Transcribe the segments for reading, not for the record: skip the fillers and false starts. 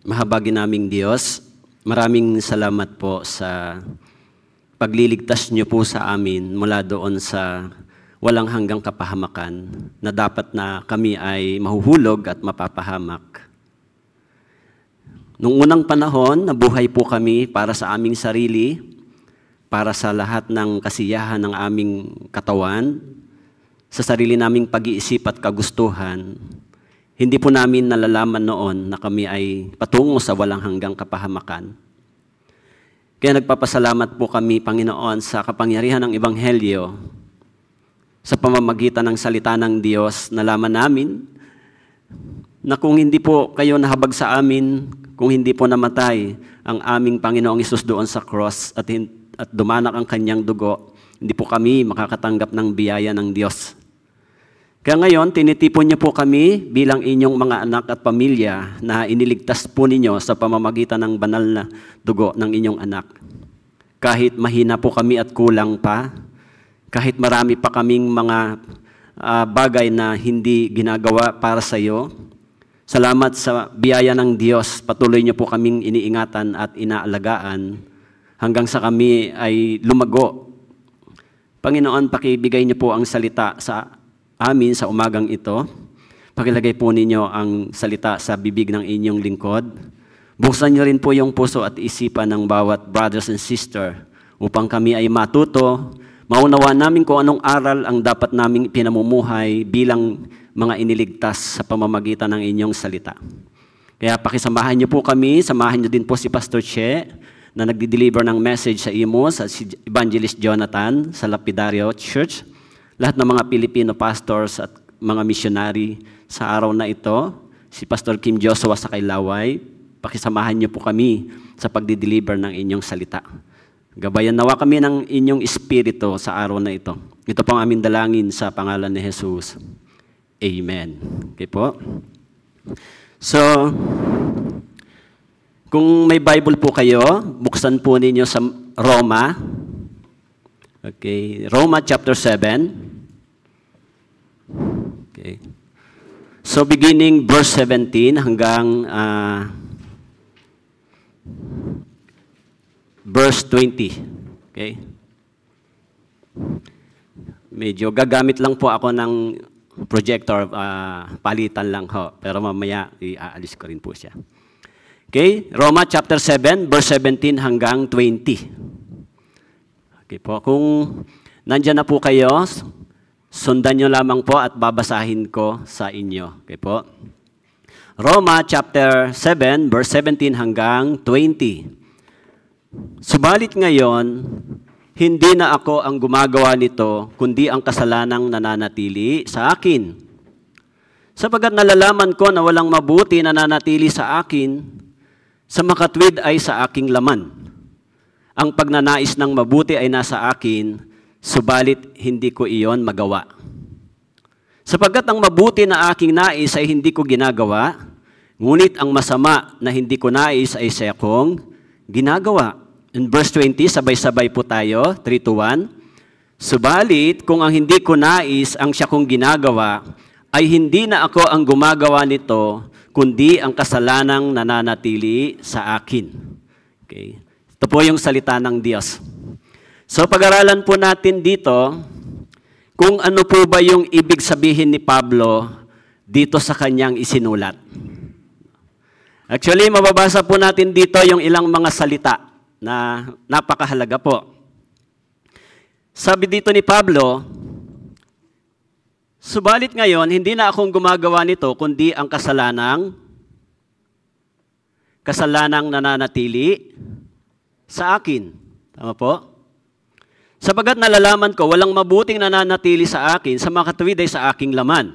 Mahabagin naming Diyos, maraming salamat po sa pagliligtas niyo po sa amin mula doon sa walang hanggang kapahamakan na dapat na kami ay mahuhulog at mapapahamak. Nung unang panahon, nabuhay po kami para sa aming sarili, para sa lahat ng kasiyahan ng aming katawan, sa sarili naming pag-iisip at kagustuhan. Hindi po namin nalalaman noon na kami ay patungo sa walang hanggang kapahamakan. Kaya nagpapasalamat po kami, Panginoon, sa kapangyarihan ng Ebanghelyo, sa pamamagitan ng salita ng Diyos, nalaman namin na kung hindi po kayo nahabag sa amin, kung hindi po namatay ang aming Panginoong Hesus doon sa cross at dumanak ang kanyang dugo, hindi po kami makakatanggap ng biyaya ng Diyos. Kaya ngayon, tinitipon niyo po kami bilang inyong mga anak at pamilya na iniligtas po ninyo sa pamamagitan ng banal na dugo ng inyong anak. Kahit mahina po kami at kulang pa, kahit marami pa kaming mga bagay na hindi ginagawa para sa iyo, salamat sa biyaya ng Diyos, patuloy niyo po kaming iniingatan at inaalagaan hanggang sa kami ay lumago. Panginoon, pakibigay niyo po ang salita sa amin sa umagang ito. Pakilagay po ninyo ang salita sa bibig ng inyong lingkod. Buksan niyo rin po yung puso at isipan ng bawat brothers and sister upang kami ay matuto, maunawa namin kung anong aral ang dapat naming pinamumuhay bilang mga iniligtas sa pamamagitan ng inyong salita. Kaya pakisamahan niyo po kami, samahan niyo din po si Pastor Che na nagdi-deliver ng message sa Imus at si Evangelist Jonathan sa Lapidario Church. Lahat ng mga Pilipino pastors at mga missionary sa araw na ito, si Pastor Kim Joshua sa Kailaway, pakisamahan niyo po kami sa pagdi-deliver ng inyong salita. Gabayan nawa kami ng inyong espiritu sa araw na ito. Ito po ang aming dalangin sa pangalan ni Jesus. Amen. Okay po. So, kung may Bible po kayo, buksan po ninyo sa Roma. Okay, Roma chapter 7. Okay. So beginning verse 17 hanggang verse 20. Okay. Medyo gagamit lang po ako ng projector, palitan lang ho, pero mamaya iaalis ko rin po siya. Okay, Roma chapter 7 verse 17 hanggang 20. Okay po, kung nandyan na po kayo, sundan nyo lamang po at babasahin ko sa inyo. Okay po. Roma chapter 7, verse 17 hanggang 20. Subalit ngayon, hindi na ako ang gumagawa nito, kundi ang kasalanang nananatili sa akin. Sapagat nalalaman ko na walang mabuti na nananatili sa akin, sa makatwid ay sa aking laman. Ang pagnanais ng mabuti ay nasa akin, subalit hindi ko iyon magawa. Sapagkat ang mabuti na aking nais ay hindi ko ginagawa, ngunit ang masama na hindi ko nais ay siya kong ginagawa. In verse 20, sabay-sabay po tayo, 3-1. Subalit kung ang hindi ko nais ang siya kong ginagawa, ay hindi na ako ang gumagawa nito, kundi ang kasalanang nananatili sa akin. Okay. Ito po yung salita ng Diyos. So pag-aralan po natin dito kung ano po ba yung ibig sabihin ni Pablo dito sa kanyang isinulat. Actually, mababasa po natin dito yung ilang mga salita na napakahalaga po. Sabi dito ni Pablo, subalit ngayon, hindi na akong gumagawa nito, kundi ang kasalanang nananatili sa akin. Tama po? Sapagat nalalaman ko, walang mabuting nananatili sa akin, sa makatuwid ay sa aking laman.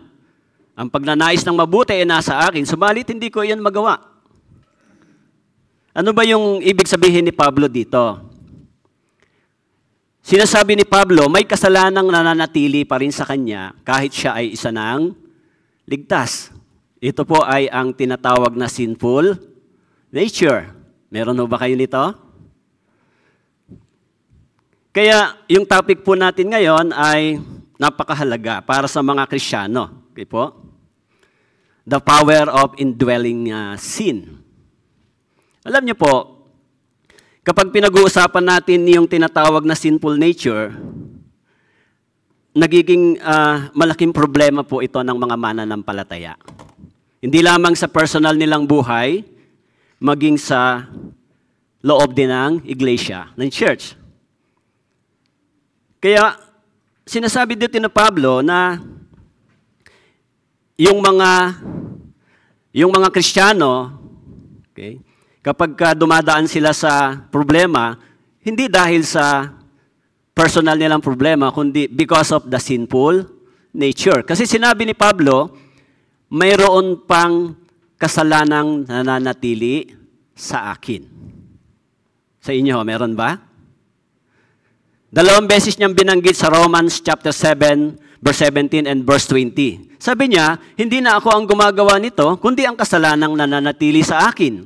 Ang pagnanais ng mabuti ay nasa akin, subalit hindi ko iyon magawa. Ano ba yung ibig sabihin ni Pablo dito? Sinasabi ni Pablo, may kasalanang nananatili pa rin sa kanya kahit siya ay isa ng ligtas. Ito po ay ang tinatawag na sinful nature. Meron ho ba kayo nito? Kaya yung topic po natin ngayon ay napakahalaga para sa mga Kristiyano. Okay po? The power of indwelling sin. Alam niyo po, kapag pinag-uusapan natin yung tinatawag na sinful nature, nagiging malaking problema po ito ng mga mananampalataya. Hindi lamang sa personal nilang buhay, maging sa loob din ng iglesia, ng church. Kaya, sinasabi dito ni Pablo na yung mga Kristiyano, okay, kapag dumadaan sila sa problema, hindi dahil sa personal nilang problema, kundi because of the sinful nature. Kasi sinabi ni Pablo, mayroon pang kasalanang nananatili sa akin. Sa inyo, meron ba? 2 beses niyang binanggit sa Romans chapter 7, verse 17 and verse 20. Sabi niya, hindi na ako ang gumagawa nito, kundi ang kasalanang nananatili sa akin.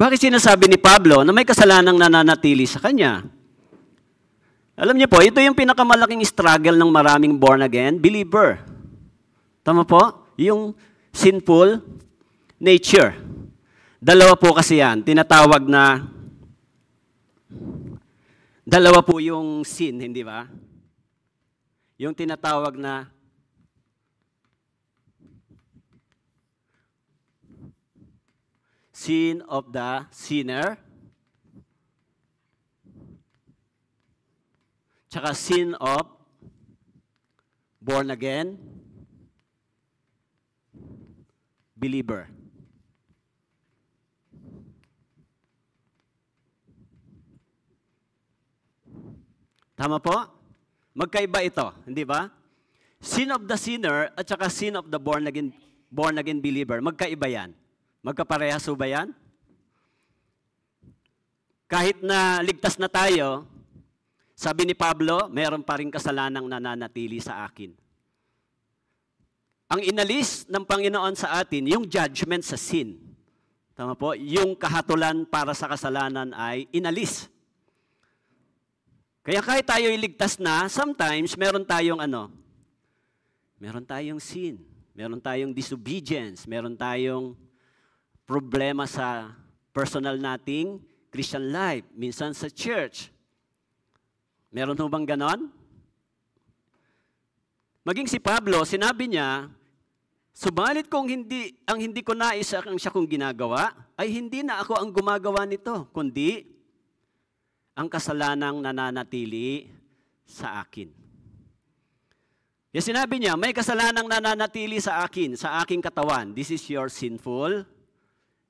Bakit sinasabi ni Pablo na may kasalanang nananatili sa kanya? Alam niyo po, ito yung pinakamalaking struggle ng maraming born-again believer. Tama po? Yung sinful nature. Dalawa po kasi yan, tinatawag na, dalawa po yung sin, hindi ba? Yung tinatawag na sin of the sinner, tsaka sin of born again believer. Tama po? Magkaiba ito, hindi ba? Sin of the sinner at saka sin of the born again believer, magkaiba yan. Magkaparehas ba yan? Kahit na ligtas na tayo, sabi ni Pablo, meron pa rin kasalanang nananatili sa akin. Ang inalis ng Panginoon sa atin, yung judgment sa sin. Tama po? Yung kahatulan para sa kasalanan ay inalis. Kaya kahit tayo iligtas na, sometimes meron tayong meron tayong sin, meron tayong disobedience, meron tayong problema sa personal nating Christian life, minsan sa church. Meron ho bang ganon? Maging si Pablo, sinabi niya, subalit kung hindi ko nais ang siya kong ginagawa, ay hindi na ako ang gumagawa nito, kundi ang kasalanang nananatili sa akin. Kaya sinabi niya, may kasalanang nananatili sa akin, sa aking katawan. This is your sinful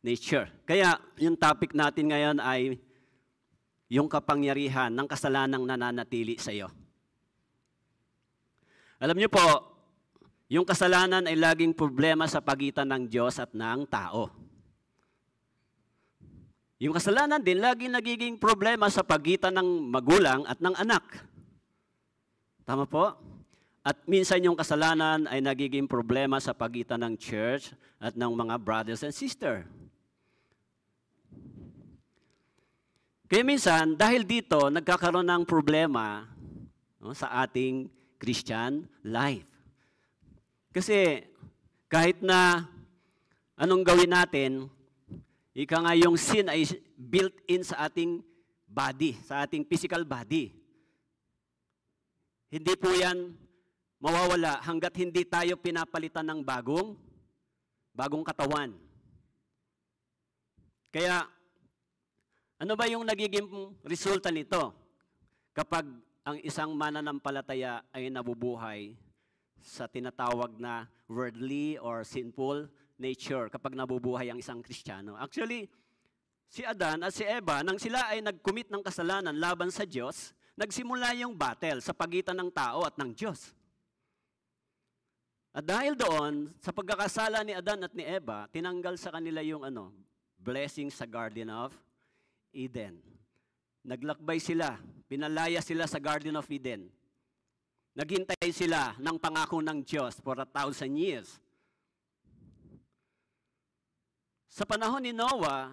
nature. Kaya yung topic natin ngayon ay yung kapangyarihan ng kasalanang nananatili sa iyo. Alam niyo po, yung kasalanan ay laging problema sa pagitan ng Diyos at ng tao. Yung kasalanan din, lagi nagiging problema sa pagitan ng magulang at ng anak. Tama po? At minsan yung kasalanan ay nagiging problema sa pagitan ng church at ng mga brothers and sisters. Kaya minsan, dahil dito, nagkakaroon ng problema sa ating Christian life. Kasi kahit na anong gawin natin, ika nga yung sin ay built-in sa ating body, sa ating physical body. Hindi po yan mawawala hanggat hindi tayo pinapalitan ng bagong katawan. Kaya, ano ba yung nagiging resulta nito kapag ang isang mananampalataya ay nabubuhay sa tinatawag na worldly or sinful nature kapag nabubuhay ang isang Kristiyano? Actually, si Adan at si Eva, nang sila ay nag-commit ng kasalanan laban sa Diyos, nagsimula yung battle sa pagitan ng tao at ng Diyos. At dahil doon, sa pagkakasala ni Adan at ni Eva, tinanggal sa kanila yung blessing sa Garden of Eden. Naglakbay sila, pinalaya sila sa Garden of Eden. Naghintay sila ng pangako ng Diyos for 1,000 years. Sa panahon ni Noah,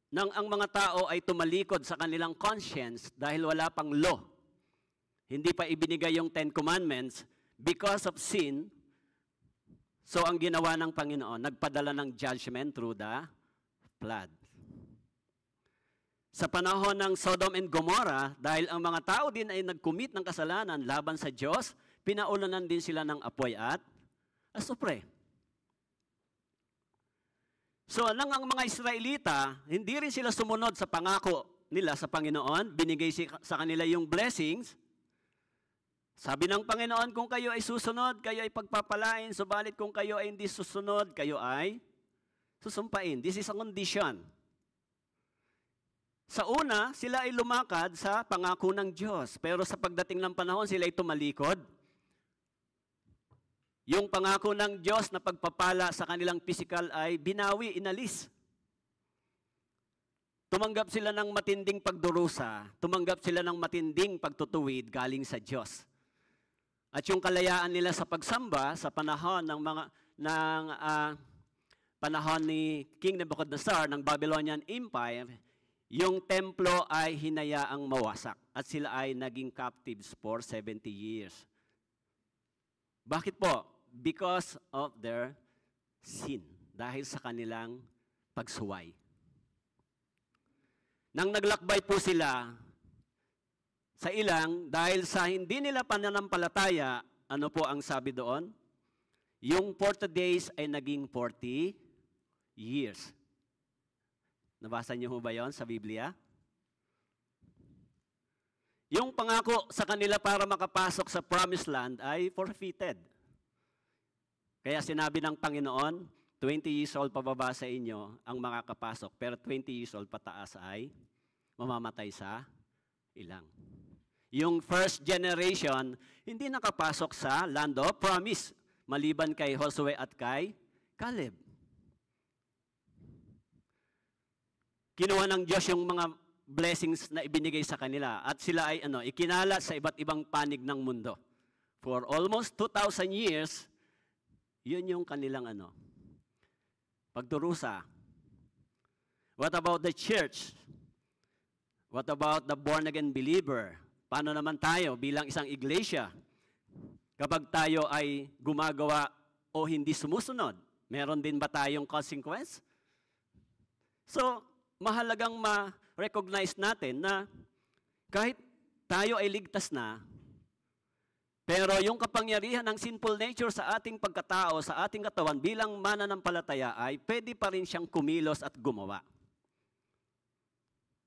nang ang mga tao ay tumalikod sa kanilang conscience dahil wala pang law, hindi pa ibinigay yung 10 Commandments, because of sin, So ang ginawa ng Panginoon, nagpadala ng judgment through the flood. Sa panahon ng Sodom and Gomorrah, dahil ang mga tao din ay nag-commit ng kasalanan laban sa Diyos, pinaulanan din sila ng apoy at asupre. So nang ang mga Israelita, hindi rin sila sumunod sa pangako nila sa Panginoon, binigay sa kanila yung blessings. Sabi ng Panginoon, kung kayo ay susunod, kayo ay pagpapalain, subalit kung kayo ay hindi susunod, kayo ay susumpain. This is a condition. Sa una, sila ay lumakad sa pangako ng Diyos, pero sa pagdating ng panahon, sila ay tumalikod. Yung pangako ng Diyos na pagpapala sa kanilang physical ay binawi, inalis. Tumanggap sila ng matinding pagdurusa, tumanggap sila ng matinding pagtutuwid galing sa Diyos. At yung kalayaan nila sa pagsamba sa panahon panahon ni King Nebuchadnezzar ng Babylonian Empire, yung templo ay hinayaang mawasak at sila ay naging captives for 70 years. Bakit po? Because of their sin. Dahil sa kanilang pagsuway. Nang naglakbay po sila sa ilang, dahil sa hindi nila pananampalataya, ano po ang sabi doon? Yung 40 days ay naging 40 years. Nabasa niyo ho ba yon sa Biblia? Yung pangako sa kanila para makapasok sa promised land ay forfeited. Kaya sinabi ng Panginoon, 20 years old pababa sa inyo ang makakapasok, pero 20 years old pataas ay mamamatay sa ilang. Yung first generation, hindi nakapasok sa land of promise, maliban kay Josue at kay Caleb. Kinuha ng Diyos yung mga blessings na ibinigay sa kanila at sila ay ikinala sa iba't ibang panig ng mundo. For almost 2,000 years, yun yung kanilang pagdurusa. What about the church? What about the born-again believer? Paano naman tayo bilang isang iglesia? Kapag tayo ay gumagawa o hindi sumusunod, meron din ba tayong consequence? So, mahalagang ma-recognize natin na kahit tayo ay ligtas na, pero yung kapangyarihan ng sinful nature sa ating pagkatao, sa ating katawan bilang mananampalataya ay pwede pa rin siyang kumilos at gumawa.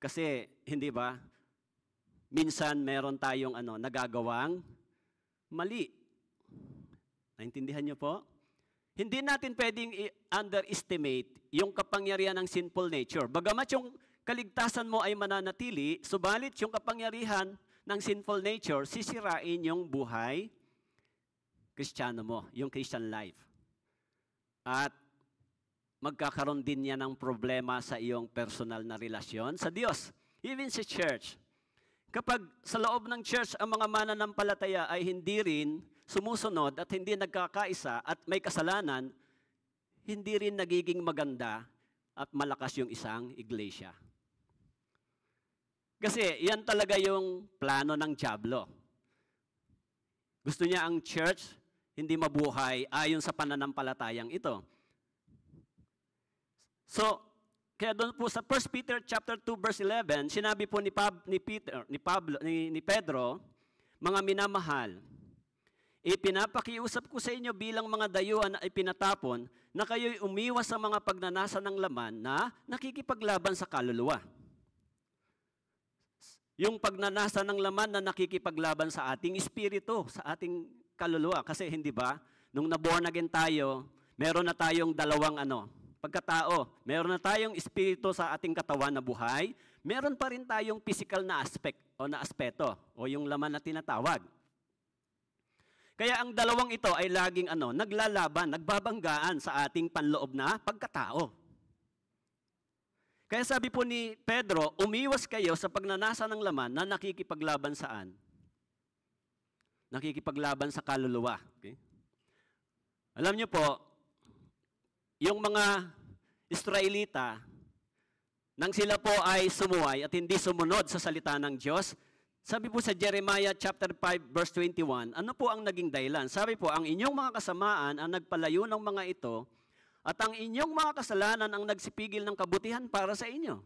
Kasi, hindi ba, minsan meron tayong nagagawang mali. Naintindihan niyo po? Hindi natin pwedeng underestimate yung kapangyarihan ng sinful nature. Bagamat yung kaligtasan mo ay mananatili, subalit yung kapangyarihan ng sinful nature, sisirain yung buhay Kristiyano mo, yung Christian life. At magkakaroon din niya ng problema sa iyong personal na relasyon sa Diyos, even sa church. Kapag sa loob ng church ang mga mananampalataya ay hindi rin sumusunod at hindi nagkakaisa at may kasalanan, hindi rin nagiging maganda at malakas yung isang iglesia. Kasi yan talaga yung plano ng dyablo. Gusto niya ang church hindi mabuhay ayon sa pananampalatayang ito. So, kaya doon po sa 1 Peter chapter 2 verse 11, sinabi po ni Pedro, mga minamahal, ipinapakiusap ko sa inyo bilang mga dayuhan na ipinatapon na kayo'y umiwas sa mga pagnanasa ng laman na nakikipaglaban sa kaluluwa. Yung pagnanasa ng laman na nakikipaglaban sa ating espiritu, sa ating kaluluwa. Kasi hindi ba, nung na-born again tayo, meron na tayong dalawang pagkatao. Meron na tayong espiritu sa ating katawan na buhay. Meron pa rin tayong physical na aspect o na aspeto o yung laman na tinatawag. Kaya ang dalawang ito ay laging naglalaban, nagbabanggaan sa ating panloob na pagkatao. Kaya sabi po ni Pedro, umiwas kayo sa pagnanasa ng laman na nakikipaglaban saan? Nakikipaglaban sa kaluluwa. Okay? Alam niyo po, yung mga Israelita, nang sila po ay sumuway at hindi sumunod sa salita ng Diyos, Sabi po sa Jeremiah chapter 5 verse 21, ano po ang naging dahilan? Sabi po, ang inyong mga kasamaan ang nagpalayo ng mga ito at ang inyong mga kasalanan ang nagsipigil ng kabutihan para sa inyo.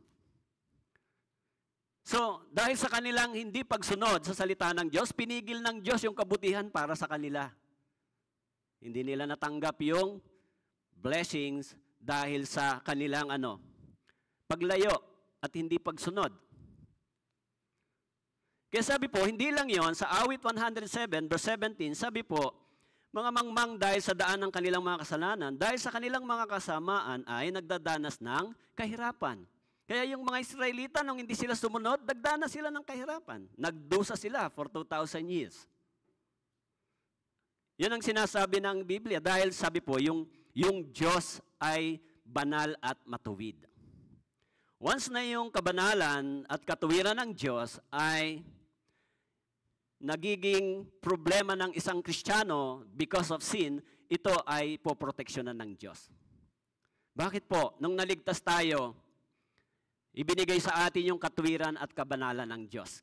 So, dahil sa kanilang hindi pagsunod sa salita ng Diyos, pinigil ng Diyos yung kabutihan para sa kanila. Hindi nila natanggap yung blessings dahil sa kanilang paglayo at hindi pagsunod. Kaya sabi po, hindi lang yon sa awit 107 verse 17, sabi po, mga mangmang dahil sa daan ng kanilang mga kasalanan, dahil sa kanilang mga kasamaan ay nagdadanas ng kahirapan. Kaya yung mga Israelita, nung hindi sila sumunod, nagdanas sila ng kahirapan. Nagdusa sila for 2,000 years. Yan ang sinasabi ng Biblia dahil sabi po, yung Diyos ay banal at matuwid. Once na yung kabanalan at katuwiran ng Diyos ay nagiging problema ng isang Kristiyano because of sin, ito ay poproteksyonan ng Diyos. Bakit po? Nung naligtas tayo, ibinigay sa atin yung katuwiran at kabanalan ng Diyos.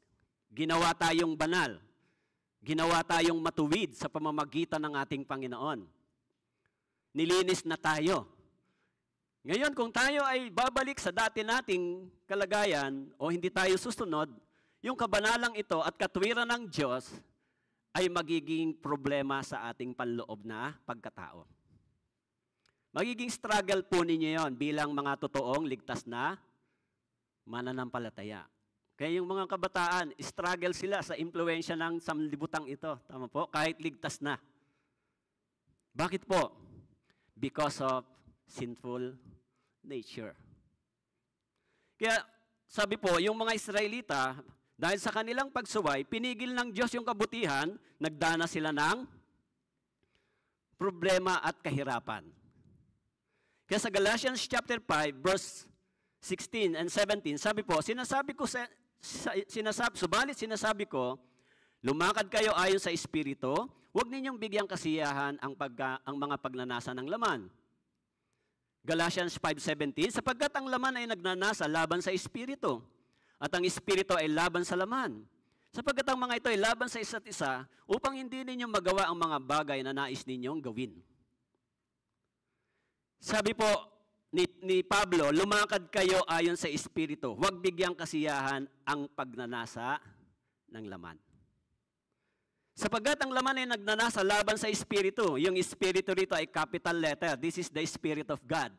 Ginawa tayong banal. Ginawa tayong matuwid sa pamamagitan ng ating Panginoon. Nilinis na tayo. Ngayon, kung tayo ay babalik sa dati nating kalagayan o hindi tayo susunod, yung kabanalang ito at katuwiran ng Diyos ay magiging problema sa ating panloob na pagkatao. Magiging struggle po ninyo yon bilang mga totoong ligtas na mananampalataya. Kaya yung mga kabataan, struggle sila sa impluensya ng sanlibutang ito. Tama po? Kahit ligtas na. Bakit po? Because of sinful nature. Kaya sabi po, yung mga Israelita, dahil sa kanilang pagsuway, pinigil ng Diyos yung kabutihan, nagdana sila ng problema at kahirapan. Kaya sa Galatians chapter 5, verse 16 and 17, sabi po, subalit sinasabi ko, lumakad kayo ayon sa Espiritu, huwag ninyong bigyang kasiyahan ang mga pagnanasa ng laman. Galatians 5:17, sapagkat ang laman ay nagnanasa laban sa Espiritu, at ang Espiritu ay laban sa laman. Sapagkat ang mga ito ay laban sa isa't isa, upang hindi ninyo magawa ang mga bagay na nais ninyong gawin. Sabi po ni Pablo, lumakad kayo ayon sa Espiritu, huwag bigyang kasiyahan ang pagnanasa ng laman. Sapagkat ang laman ay nagnanasa laban sa Espiritu. Yung Espiritu rito ay capital letter. This is the Spirit of God.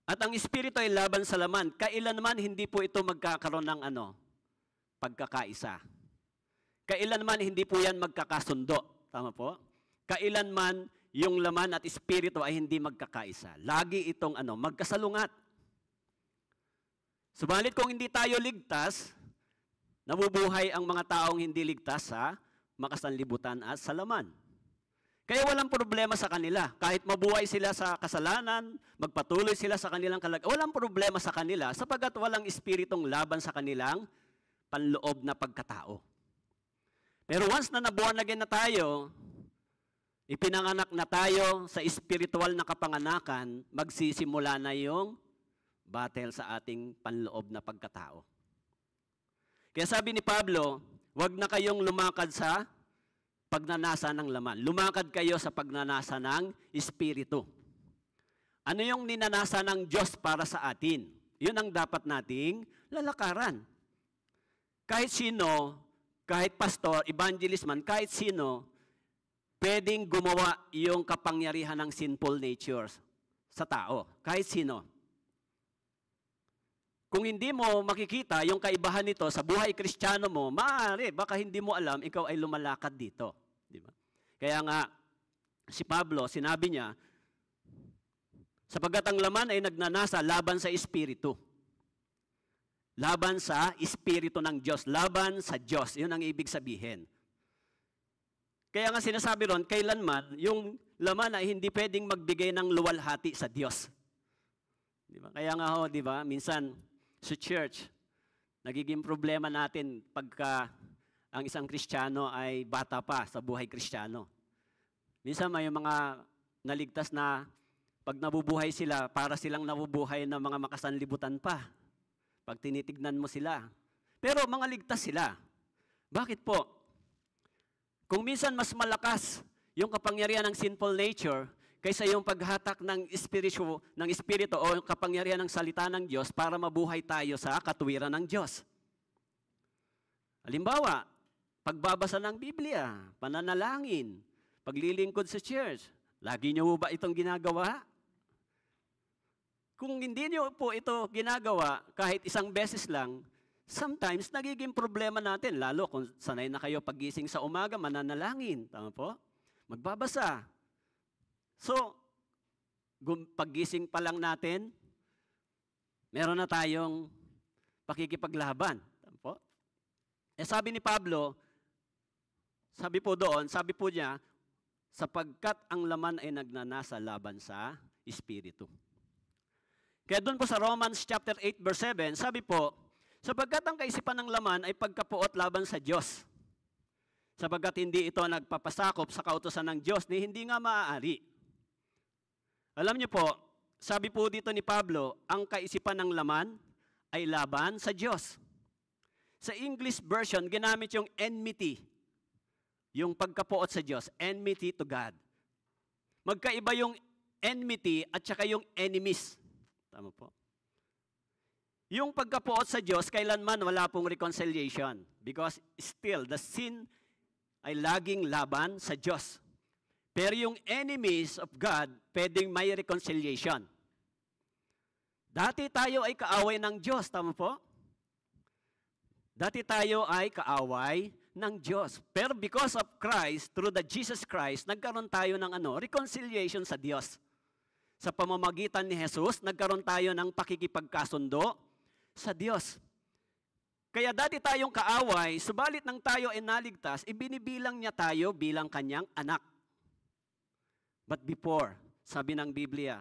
At ang Espiritu ay laban sa laman. Kailanman hindi po ito magkakaroon ng pagkakaisa. Kailanman hindi po yan magkakasundo. Tama po? Kailanman yung laman at Espiritu ay hindi magkakaisa. Lagi itong magkasalungat. Subalit kung hindi tayo ligtas, nabubuhay ang mga taong hindi ligtas sa makasanlibutan at sa laman. Kaya walang problema sa kanila. Kahit mabuhay sila sa kasalanan, magpatuloy sila sa kanilang kalagayan, walang problema sa kanila sapagkat walang espiritong laban sa kanilang panloob na pagkatao. Pero once na naborn again na tayo, ipinanganak na tayo sa espiritual na kapanganakan, magsisimula na yung battle sa ating panloob na pagkatao. Kaya sabi ni Pablo, huwag na kayong lumakad sa pagnanasa ng laman. Lumakad kayo sa pagnanasa ng Espiritu. Ano yung ninanasa ng Diyos para sa atin? Yun ang dapat nating lalakaran. Kahit sino, kahit pastor, evangelist man, kahit sino, pwedeng gumawa yung kapangyarihan ng sinful natures sa tao. Kahit sino. Kung hindi mo makikita yung kaibahan nito sa buhay Kristiyano mo, maaari, baka hindi mo alam, ikaw ay lumalakad dito. Di ba? Kaya nga, si Pablo, sinabi niya, sapagkat ang laman ay nagnanasa laban sa Espiritu. Laban sa Espiritu ng Diyos. Laban sa Diyos. Yun ang ibig sabihin. Kaya nga sinasabi ron, kailanman, yung laman ay hindi pwedeng magbigay ng luwalhati sa Diyos. Di ba? Kaya nga di ba, minsan, sa church, nagiging problema natin pagka ang isang Kristiyano ay bata pa sa buhay Kristiyano. Minsan may mga naligtas na pag nabubuhay sila, para silang nabubuhay ng mga makasanlibutan pa. Pag tinitignan mo sila. Pero mga ligtas sila. Bakit po? Kung minsan mas malakas yung kapangyarihan ng sinful nature kaysa yung paghatak ng espiritu o yung kapangyarihan ng salita ng Diyos para mabuhay tayo sa katuwiran ng Diyos. Halimbawa, pagbabasa ng Biblia, pananalangin, paglilingkod sa church, lagi niyo ba itong ginagawa? Kung hindi niyo po ito ginagawa kahit isang beses lang, sometimes nagiging problema natin, lalo kung sanay na kayo pagising sa umaga, mananalangin. Tama po? Magbabasa. So, paggising pa lang natin, meron na tayong pakikipaglaban. Tama po? Sabi ni Pablo, sabi po niya, sapagkat ang laman ay nagnanasa laban sa Espiritu. Kaya doon po sa Romans chapter 8 verse 7, sabi po, sapagkat ang kaisipan ng laman ay pagkapuot laban sa Diyos. Sapagkat hindi ito nagpapasakop sa kautusan ng Diyos ni hindi nga maaari. Alam niyo po, sabi po dito ni Pablo, ang kaisipan ng laman ay laban sa Diyos. Sa English version, ginamit yung enmity, yung pagkapuot sa Diyos, enmity to God. Magkaiba yung enmity at saka yung enemies. Tama po. Yung pagkapuot sa Diyos, kailanman wala pong reconciliation because still the sin ay laging laban sa Diyos. Pero yung enemies of God, pwedeng may reconciliation. Dati tayo ay kaaway ng Diyos, tama po? Dati tayo ay kaaway ng Diyos. Pero because of Christ, through the Jesus Christ, nagkaroon tayo ng reconciliation sa Diyos. Sa pamamagitan ni Jesus, nagkaroon tayo ng pakikipagkasundo sa Diyos. Kaya dati tayong kaaway, subalit nang tayo ay naligtas, ibinibilang niya tayo bilang kanyang anak. But before, sabi ng Biblia,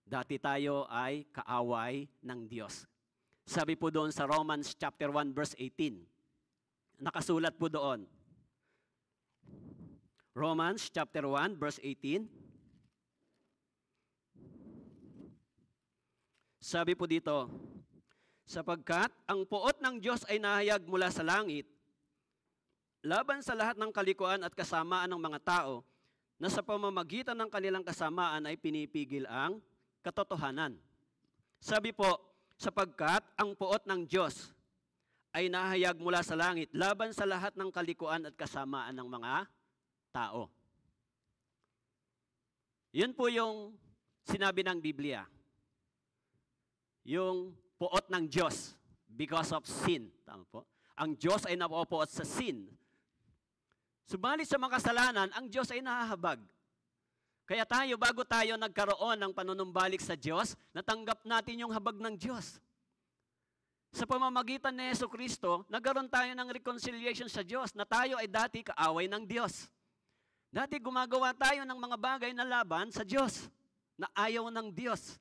dati tayo ay kaaway ng Diyos. Sabi po doon sa Romans chapter 1 verse 18. Nakasulat po doon. Romans chapter 1 verse 18. Sabi po dito, sapagkat ang puot ng Diyos ay nahayag mula sa langit, laban sa lahat ng kalikuan at kasamaan ng mga tao, na sa pamamagitan ng kanilang kasamaan ay pinipigil ang katotohanan. Sabi po, sapagkat ang puot ng Diyos ay nahayag mula sa langit laban sa lahat ng kalikuan at kasamaan ng mga tao. Yun po yung sinabi ng Biblia. Yung puot ng Diyos because of sin. Tama po? Ang Diyos ay napupuot sa sin. Subalit sa mga kasalanan, ang Diyos ay nahahabag. Kaya tayo, bago tayo nagkaroon ng panunumbalik sa Diyos, natanggap natin yung habag ng Diyos. Sa pamamagitan ni Jesucristo, nagkaroon tayo ng reconciliation sa Diyos na tayo ay dati kaaway ng Diyos. Dati gumagawa tayo ng mga bagay na laban sa Diyos, na ayaw ng Diyos.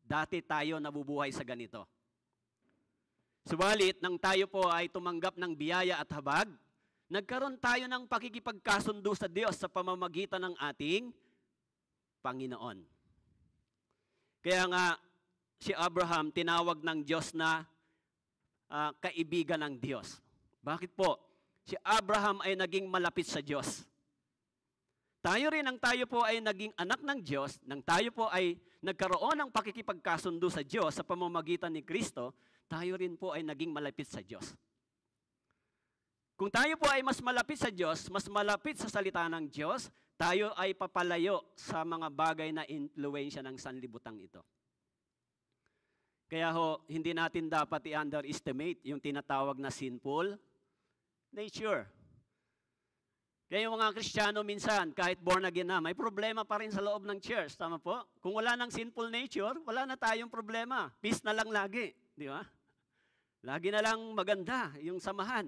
Dati tayo nabubuhay sa ganito. Subalit, nang tayo po ay tumanggap ng biyaya at habag, nagkaroon tayo ng pakikipagkasundo sa Diyos sa pamamagitan ng ating Panginoon. Kaya nga, si Abraham tinawag ng Diyos na kaibigan ng Diyos. Bakit po? Si Abraham ay naging malapit sa Diyos. Tayo rin, nang tayo po ay naging anak ng Diyos, nang tayo po ay nagkaroon ng pakikipagkasundo sa Diyos sa pamamagitan ni Kristo, tayo rin po ay naging malapit sa Diyos. Kung tayo po ay mas malapit sa Diyos, mas malapit sa salita ng Diyos, tayo ay papalayo sa mga bagay na impluwensya ng sanlibutan ito. Kaya hindi natin dapat i-underestimate yung tinatawag na sinful nature. Kaya yung mga Kristiyano minsan, kahit born again na, may problema pa rin sa loob ng church. Tama po? Kung wala ng sinful nature, wala na tayong problema. Peace na lang lagi. Di ba? Lagi na lang maganda yung samahan.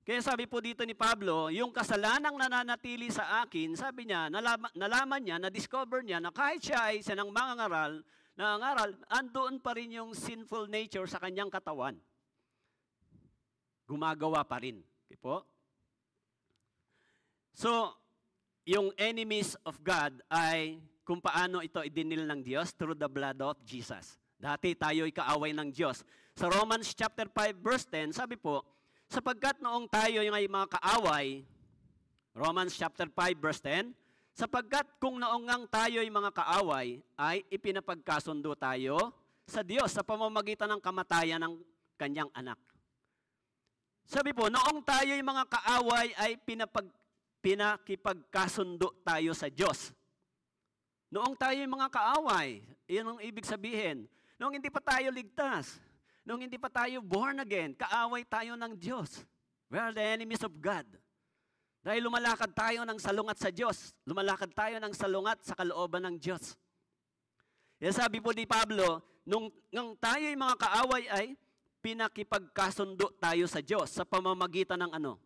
Kaya sabi po dito ni Pablo, yung kasalanang nananatili sa akin, sabi niya, nalaman niya, na-discover niya na kahit siya ay sinang nangangaral, andoon pa rin yung sinful nature sa kanyang katawan. Gumagawa pa rin. Okay po? So, yung enemies of God ay kung paano ito idinil ng Diyos through the blood of Jesus. Dati tayo'y kaaway ng Diyos. Sa Romans chapter 5 verse 10, sabi po, sapagkat noong tayo ay mga kaaway, Romans chapter 5 verse 10, sapagkat kung noong ngang tayo'y mga kaaway, ay ipinapagkasundo tayo sa Diyos sa pamamagitan ng kamatayan ng kanyang anak. Sabi po, noong tayo'y mga kaaway ay pinakipagkasundo tayo sa Diyos. Noong tayo'y mga kaaway, iyon ang ibig sabihin. Noong hindi pa tayo ligtas, noong hindi pa tayo born again, kaaway tayo ng Diyos. We are the enemies of God. Dahil lumalakad tayo ng salungat sa Diyos, lumalakad tayo ng salungat sa kalooban ng Diyos. Yan sabi po ni Pablo, nung tayo'y mga kaaway ay pinakipagkasundo tayo sa Diyos sa pamamagitan ng ano?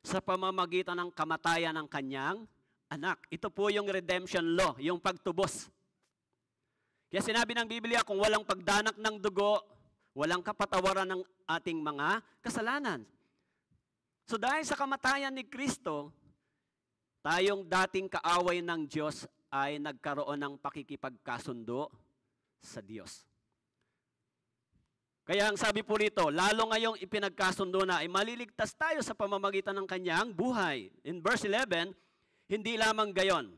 Sa pamamagitan ng kamatayan ng kanyang anak. Ito po yung redemption law, yung pagtubos. Kaya sinabi ng Biblia, kung walang pagdanak ng dugo, walang kapatawaran ng ating mga kasalanan. So dahil sa kamatayan ni Kristo, tayong dating kaaway ng Diyos ay nagkaroon ng pakikipagkasundo sa Diyos. Kaya ang sabi po rito, lalo ngayong ipinagkasundo na ay maliligtas tayo sa pamamagitan ng kanyang buhay. In verse 11, hindi lamang gayon.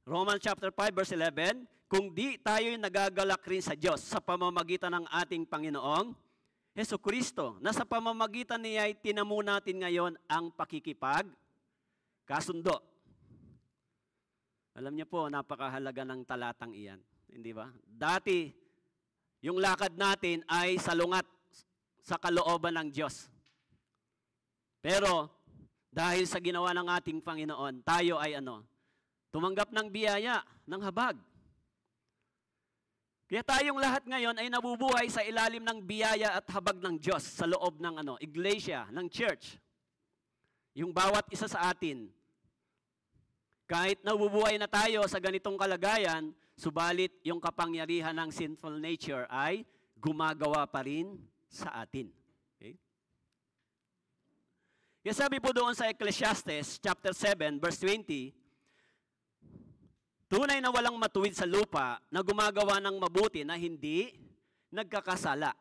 Romans chapter 5 verse 11, kung di tayo'y nagagalak rin sa Diyos sa pamamagitan ng ating Panginoong Hesukristo, na sa pamamagitan niya ay tinamo natin ngayon ang pakikipagkasundo. Alam niyo po, napakahalaga ng talatang iyan. Hindi ba? Dati, yung lakad natin ay salungat sa kalooban ng Diyos. Pero, dahil sa ginawa ng ating Panginoon, tayo ay tumanggap ng biyaya, ng habag. Kaya tayong lahat ngayon ay nabubuhay sa ilalim ng biyaya at habag ng Diyos sa loob ng iglesia, ng church. Yung bawat isa sa atin, kahit nabubuhay na tayo sa ganitong kalagayan, subalit yung kapangyarihan ng sinful nature ay gumagawa pa rin sa atin. Okay? Kaya sabi po doon sa Ecclesiastes chapter 7 verse 20, tunay na walang matuwid sa lupa na gumagawa ng mabuti na hindi nagkakasala.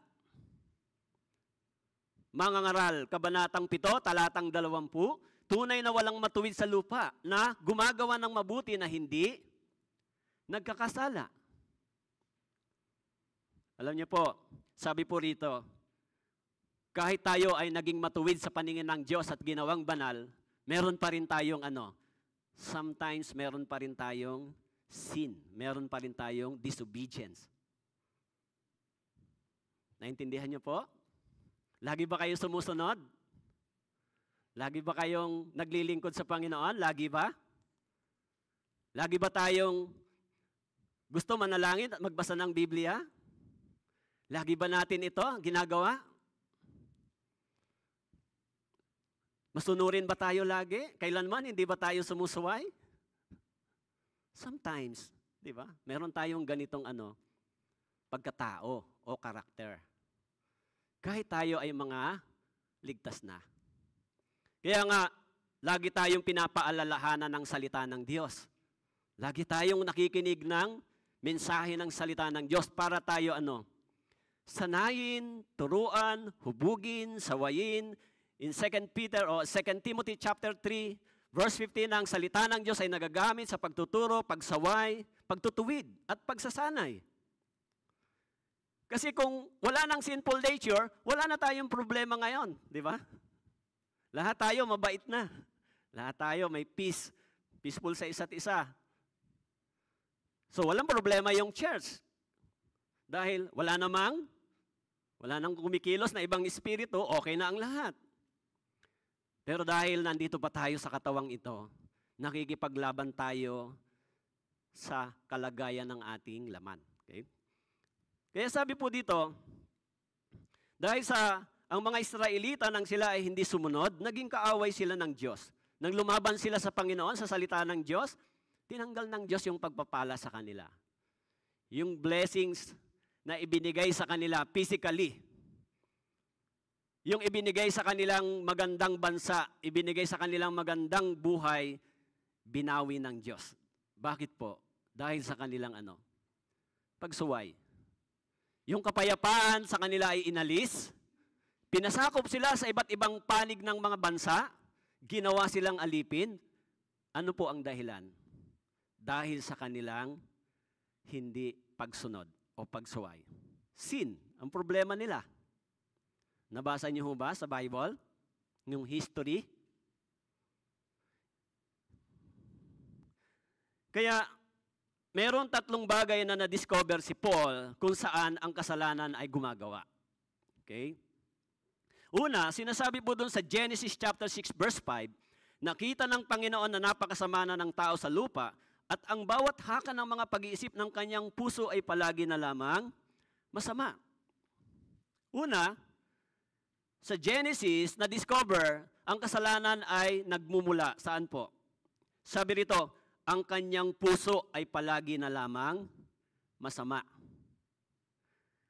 Mangangaral, Kabanatang 7, talatang 20, tunay na walang matuwid sa lupa na gumagawa ng mabuti na hindi nagkakasala. Alam niyo po, sabi po rito, kahit tayo ay naging matuwid sa paningin ng Diyos at ginawang banal, meron pa rin tayong sometimes meron pa rin tayong sin. Meron pa rin tayong disobedience. Naintindihan niyo po? Lagi ba kayo sumusunod? Lagi ba kayong naglilingkod sa Panginoon? Lagi ba? Lagi ba tayong gusto manalangin at magbasa ng Biblia? Lagi ba natin ito ginagawa? Masunurin ba tayo lagi? Kailanman hindi ba tayo sumusuway? Sometimes, di ba? Meron tayong ganitong pagkatao o karakter. Kahit tayo ay mga ligtas na. Kaya nga, lagi tayong pinapaalalahanan ng salita ng Diyos. Lagi tayong nakikinig ng mensahe ng salita ng Diyos para tayo sanayin, turuan, hubugin, sawayin. In 2 Peter o 2 Timothy chapter 3, verse 15, ang salita ng Diyos ay nagagamit sa pagtuturo, pagsaway, pagtutuwid, at pagsasanay. Kasi kung wala ng sinful nature, wala na tayong problema ngayon, di ba? Lahat tayo mabait na. Lahat tayo may peace, peaceful sa isa't isa. So walang problema yung church. Dahil wala nang kumikilos na ibang espiritu, okay na ang lahat. Pero dahil nandito pa tayo sa katawang ito, nakikipaglaban tayo sa kalagayan ng ating laman. Okay? Kaya sabi po dito, dahil ang mga Israelita nang sila ay hindi sumunod, naging kaaway sila ng Diyos. Nang lumaban sila sa Panginoon, sa salita ng Diyos, tinanggal ng Diyos yung pagpapala sa kanila. Yung blessings na ibinigay sa kanila physically, yung ibinigay sa kanilang magandang bansa, ibinigay sa kanilang magandang buhay, binawi ng Diyos. Bakit po? Dahil sa kanilang pagsuway. Yung kapayapaan sa kanila ay inalis. Pinasakop sila sa iba't ibang panig ng mga bansa. Ginawa silang alipin. Ano po ang dahilan? Dahil sa kanilang hindi pagsunod o pagsuway. Sin, ang problema nila. Nabasa niyo ba sa Bible? Yung history? Kaya, meron 3 bagay na na-discover si Paul kung saan ang kasalanan ay gumagawa. Okay? Una, sinasabi po doon sa Genesis chapter 6 verse 5, nakita ng Panginoon na napakasama na ng tao sa lupa at ang bawat haka ng mga pag-iisip ng kanyang puso ay palagi na lamang masama. Una, sa Genesis, na-discover ang kasalanan ay nagmumula. Saan po? Sabi rito, ang kanyang puso ay palagi na lamang masama.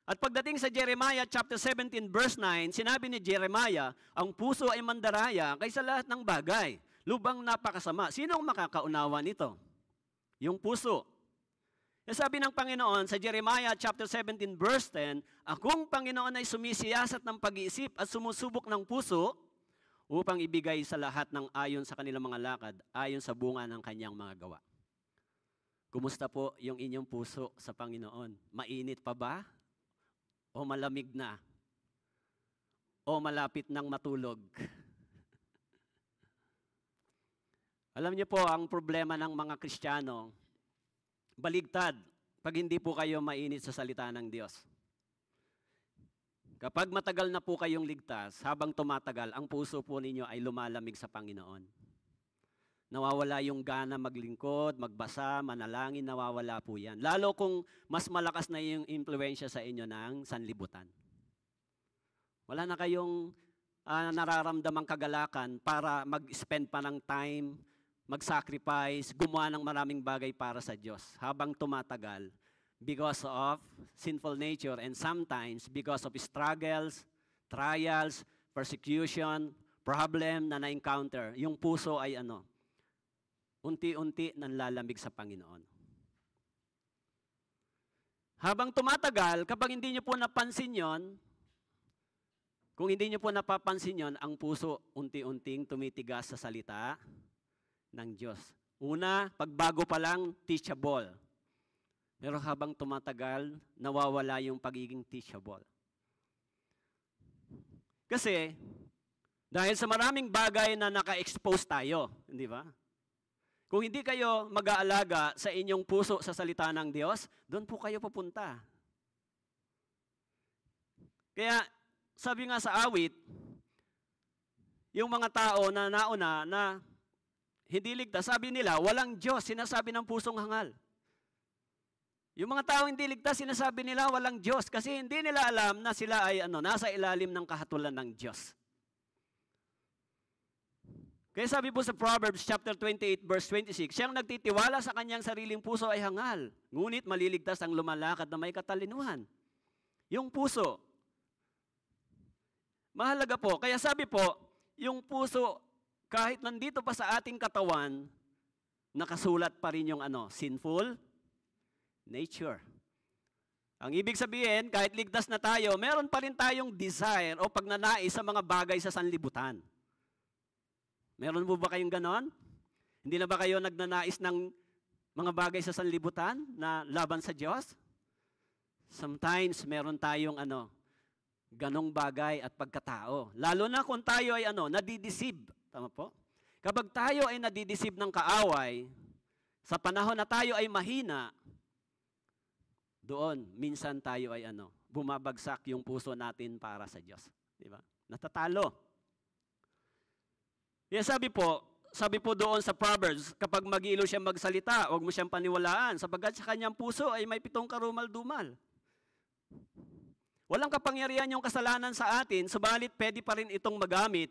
At pagdating sa Jeremiah chapter 17 verse 9, sinabi ni Jeremiah, ang puso ay mandaraya kaysa lahat ng bagay. Lubang napakasama. Sino ang makakaunawa nito? Yung puso. Sabi ng Panginoon sa Jeremiah chapter 17 verse 10, akong Panginoon ay sumisiyasat ng pag-iisip at sumusubok ng puso upang ibigay sa lahat ng ayon sa kanilang mga lakad, ayon sa bunga ng kanyang mga gawa. Kumusta po yung inyong puso sa Panginoon? Mainit pa ba? O malamig na? O malapit nang matulog? Alam niyo po, ang problema ng mga Kristiyano, baligtad pag hindi po kayo mainit sa salita ng Diyos. Kapag matagal na po kayong ligtas, habang tumatagal, ang puso po ninyo ay lumalamig sa Panginoon. Nawawala yung gana maglingkod, magbasa, manalangin, nawawala po yan. Lalo kung mas malakas na yung impluensya sa inyo ng sanlibutan. Wala na kayong nararamdamang kagalakan para mag-spend pa ng time, mag-sacrifice, gumawa ng maraming bagay para sa Diyos. Habang tumatagal, because of sinful nature and sometimes because of struggles, trials, persecution, problem na na-encounter, yung puso ay unti-unti nanlalamig sa Panginoon. Habang tumatagal, kapag hindi niyo po napansin yon, kung hindi niyo po napapansin yon, ang puso unti-unting tumitigas sa salita ng Diyos. Una, pagbago pa lang, teachable. Pero habang tumatagal, nawawala yung pagiging teachable. Kasi, dahil sa maraming bagay na naka-expose tayo, hindi ba? Kung hindi kayo mag-aalaga sa inyong puso sa salita ng Diyos, doon po kayo pupunta. Kaya, sabi nga sa awit, yung mga tao na nauna na hindi ligtas, sabi nila, walang Diyos, sinasabi ng pusong hangal. Yung mga tao hindi ligtas, sinasabi nila walang Diyos kasi hindi nila alam na sila ay nasa ilalim ng kahatulan ng Diyos. Kaya sabi po sa Proverbs chapter 28 verse 26, siyang nagtitiwala sa kanyang sariling puso ay hangal, ngunit maliligtas ang lumalakad na may katalinuhan. Yung puso. Mahalaga po. Kaya sabi po, yung puso, kahit nandito pa sa ating katawan, nakasulat pa rin yung sinful nature. Ang ibig sabihin, kahit ligtas na tayo, meron pa rin tayong desire o pagnanais sa mga bagay sa sanlibutan. Meron po ba kayong ganon? Hindi na ba kayo nagnanais ng mga bagay sa sanlibutan na laban sa Diyos? Sometimes, meron tayong ganong bagay at pagkatao. Lalo na kung tayo ay nadideceive. Tama po? Kapag tayo ay nadideceive ng kaaway, sa panahon na tayo ay mahina, doon, minsan tayo ay bumabagsak yung puso natin para sa Diyos. Di ba? Natatalo. Kaya sabi po doon sa Proverbs, kapag mag-ilo siya magsalita, huwag mo siyang paniwalaan, sapagkat sa kanyang puso ay may 7 karumal-dumal. Walang kapangyarihan yung kasalanan sa atin, subalit pwede pa rin itong magamit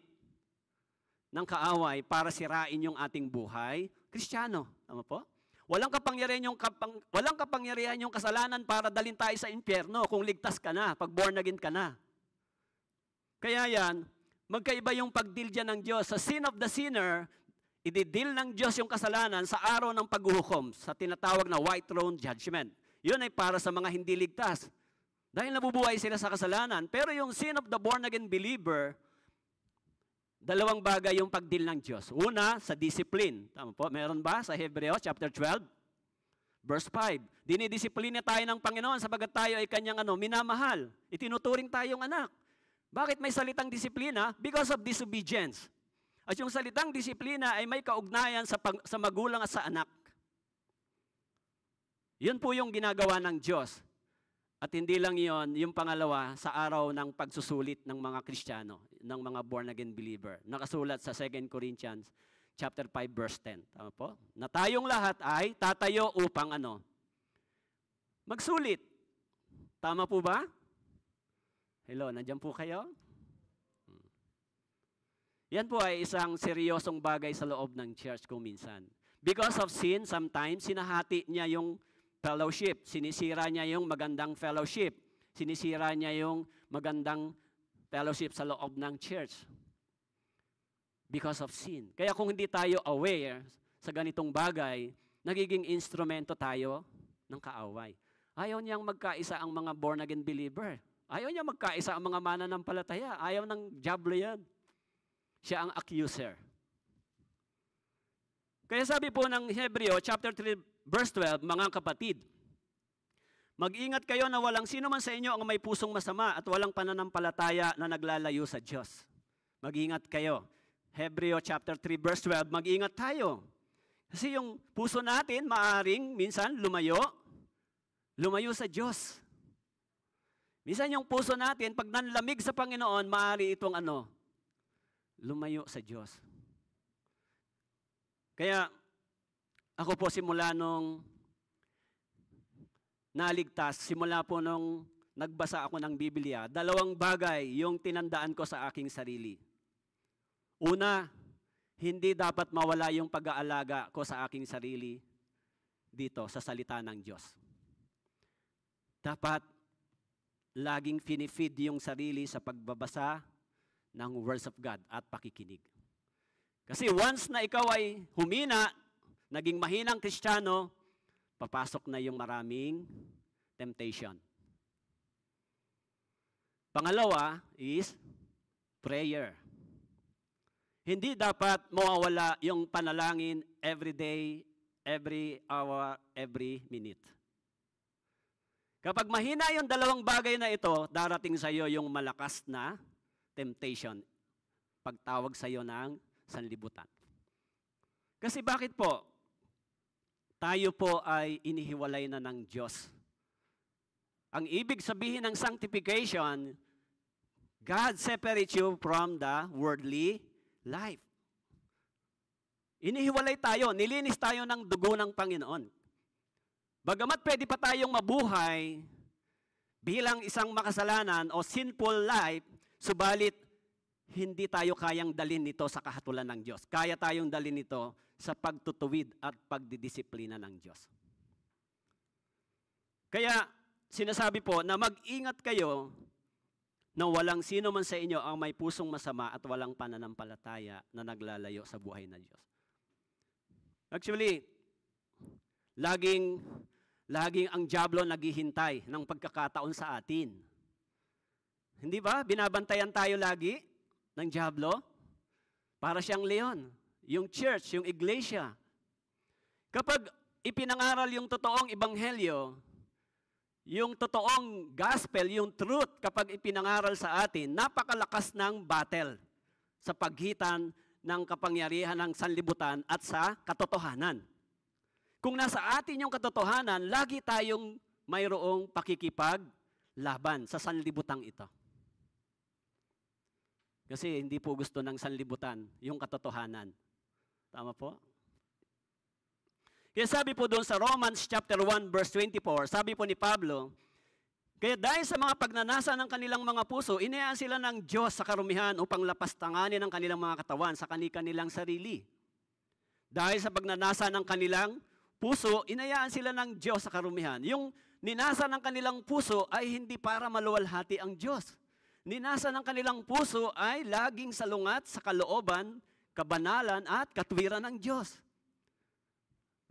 ng kaaway para sirain yung ating buhay. Kristiyano, tama po? Walang kapangyarihan yung kasalanan para dalhin tayo sa impyerno kung ligtas ka na, pag born again ka na. Kaya yan, magkaiba yung pag-deal dyan ng Diyos. Sa sin of the sinner, i-deal ng Diyos yung kasalanan sa araw ng paghuhukom, sa tinatawag na white throne judgment. Yun ay para sa mga hindi ligtas. Dahil nabubuhay sila sa kasalanan. Pero yung sin of the born-again believer, dalawang bagay yung pagdil ng Diyos. Una, sa discipline. Tama po, meron ba sa Hebreos chapter 12? Verse 5. Dinidisiplina tayo ng Panginoon sapagat tayo ay kanyang minamahal. Itinuturing tayong anak. Bakit may salitang disiplina? Because of disobedience. At yung salitang disiplina ay may kaugnayan sa magulang at sa anak. Yun po yung ginagawa ng Diyos. At hindi lang yon, yung pangalawa, sa araw ng pagsusulit ng mga Kristiyano, ng mga born-again believer. Nakasulat sa 2 Corinthians chapter 5, verse 10. Tama po? Na tayong lahat ay tatayo upang magsulit. Tama po ba? Hello, nandiyan po kayo? Yan po ay isang seryosong bagay sa loob ng church kung minsan. Because of sin, sometimes, sinahati niya yung fellowship. Sinisira niya yung magandang fellowship. Sinisira niya yung magandang fellowship sa loob ng church. Because of sin. Kaya kung hindi tayo aware sa ganitong bagay, nagiging instrumento tayo ng kaaway. Ayaw niyang magkaisa ang mga born-again believer. Ayaw niya magkaisa ang mga mananampalataya. Ayaw ng diablo yan. Siya ang accuser. Kaya sabi po ng Hebreo chapter 3, verse 12, mga kapatid, mag-ingat kayo na walang sino man sa inyo ang may pusong masama at walang pananampalataya na naglalayo sa Diyos. Mag-ingat kayo. Hebreo chapter 3, verse 12, mag-ingat tayo. Kasi yung puso natin, maaring minsan lumayo sa Diyos. Minsan yung puso natin, pag nanlamig sa Panginoon, maaari itong lumayo sa Diyos. Kaya, ako po simula nung naligtas, simula po nung nagbasa ako ng Biblia, dalawang bagay yung tinandaan ko sa aking sarili. Una, hindi dapat mawala yung pag-aalaga ko sa aking sarili dito sa salita ng Diyos. Dapat laging finifeed yung sarili sa pagbabasa ng words of God at pakikinig. Kasi once na ikaw ay humina, naging mahinang Kristiyano, papasok na yung maraming temptation. Pangalawa is prayer. Hindi dapat mawawala yung panalangin every day, every hour, every minute. Kapag mahina yung dalawang bagay na ito, darating sa iyo yung malakas na temptation. Pagtawag sa iyo ng sanlibutan. Kasi bakit po? Tayo po ay inihiwalay na ng Diyos. Ang ibig sabihin ng sanctification, God separates you from the worldly life. Inihiwalay tayo, nilinis tayo ng dugo ng Panginoon. Bagamat pwede pa tayong mabuhay bilang isang makasalanan o sinful life, subalit hindi tayo kayang dalhin ito sa kahatulan ng Diyos. Kaya tayong dalhin ito sa pagtutuwid at pagdidisiplina ng Diyos. Kaya sinasabi po na mag-ingat kayo na walang sino man sa inyo ang may pusong masama at walang pananampalataya na naglalayo sa buhay ng Diyos. Actually, laging ang diablo naghihintay ng pagkakataon sa atin. Hindi ba? Binabantayan tayo lagi ng diablo para siyang leon. Yung church, yung iglesia. Kapag ipinangaral yung totoong ebanghelyo, yung totoong gospel, yung truth, kapag ipinangaral sa atin, napakalakas ng battle sa pagitan ng kapangyarihan ng sanlibutan at sa katotohanan. Kung nasa atin yung katotohanan, lagi tayong mayroong pakikipaglaban sa sanlibutang ito. Kasi hindi po gusto ng sanlibutan yung katotohanan. Tama po? Kaya sabi po doon sa Romans chapter 1 verse 24, sabi po ni Pablo, kaya dahil sa mga pagnanasa ng kanilang mga puso, inayaan sila ng Diyos sa karumihan upang lapastanganin ang kanilang mga katawan sa kanilang sarili. Dahil sa pagnanasa ng kanilang puso, inayaan sila ng Diyos sa karumihan. Yung ninasa ng kanilang puso ay hindi para maluwalhati ang Diyos. Ninasa ng kanilang puso ay laging salungat sa kalooban, kabanalan at katwiran ng Diyos.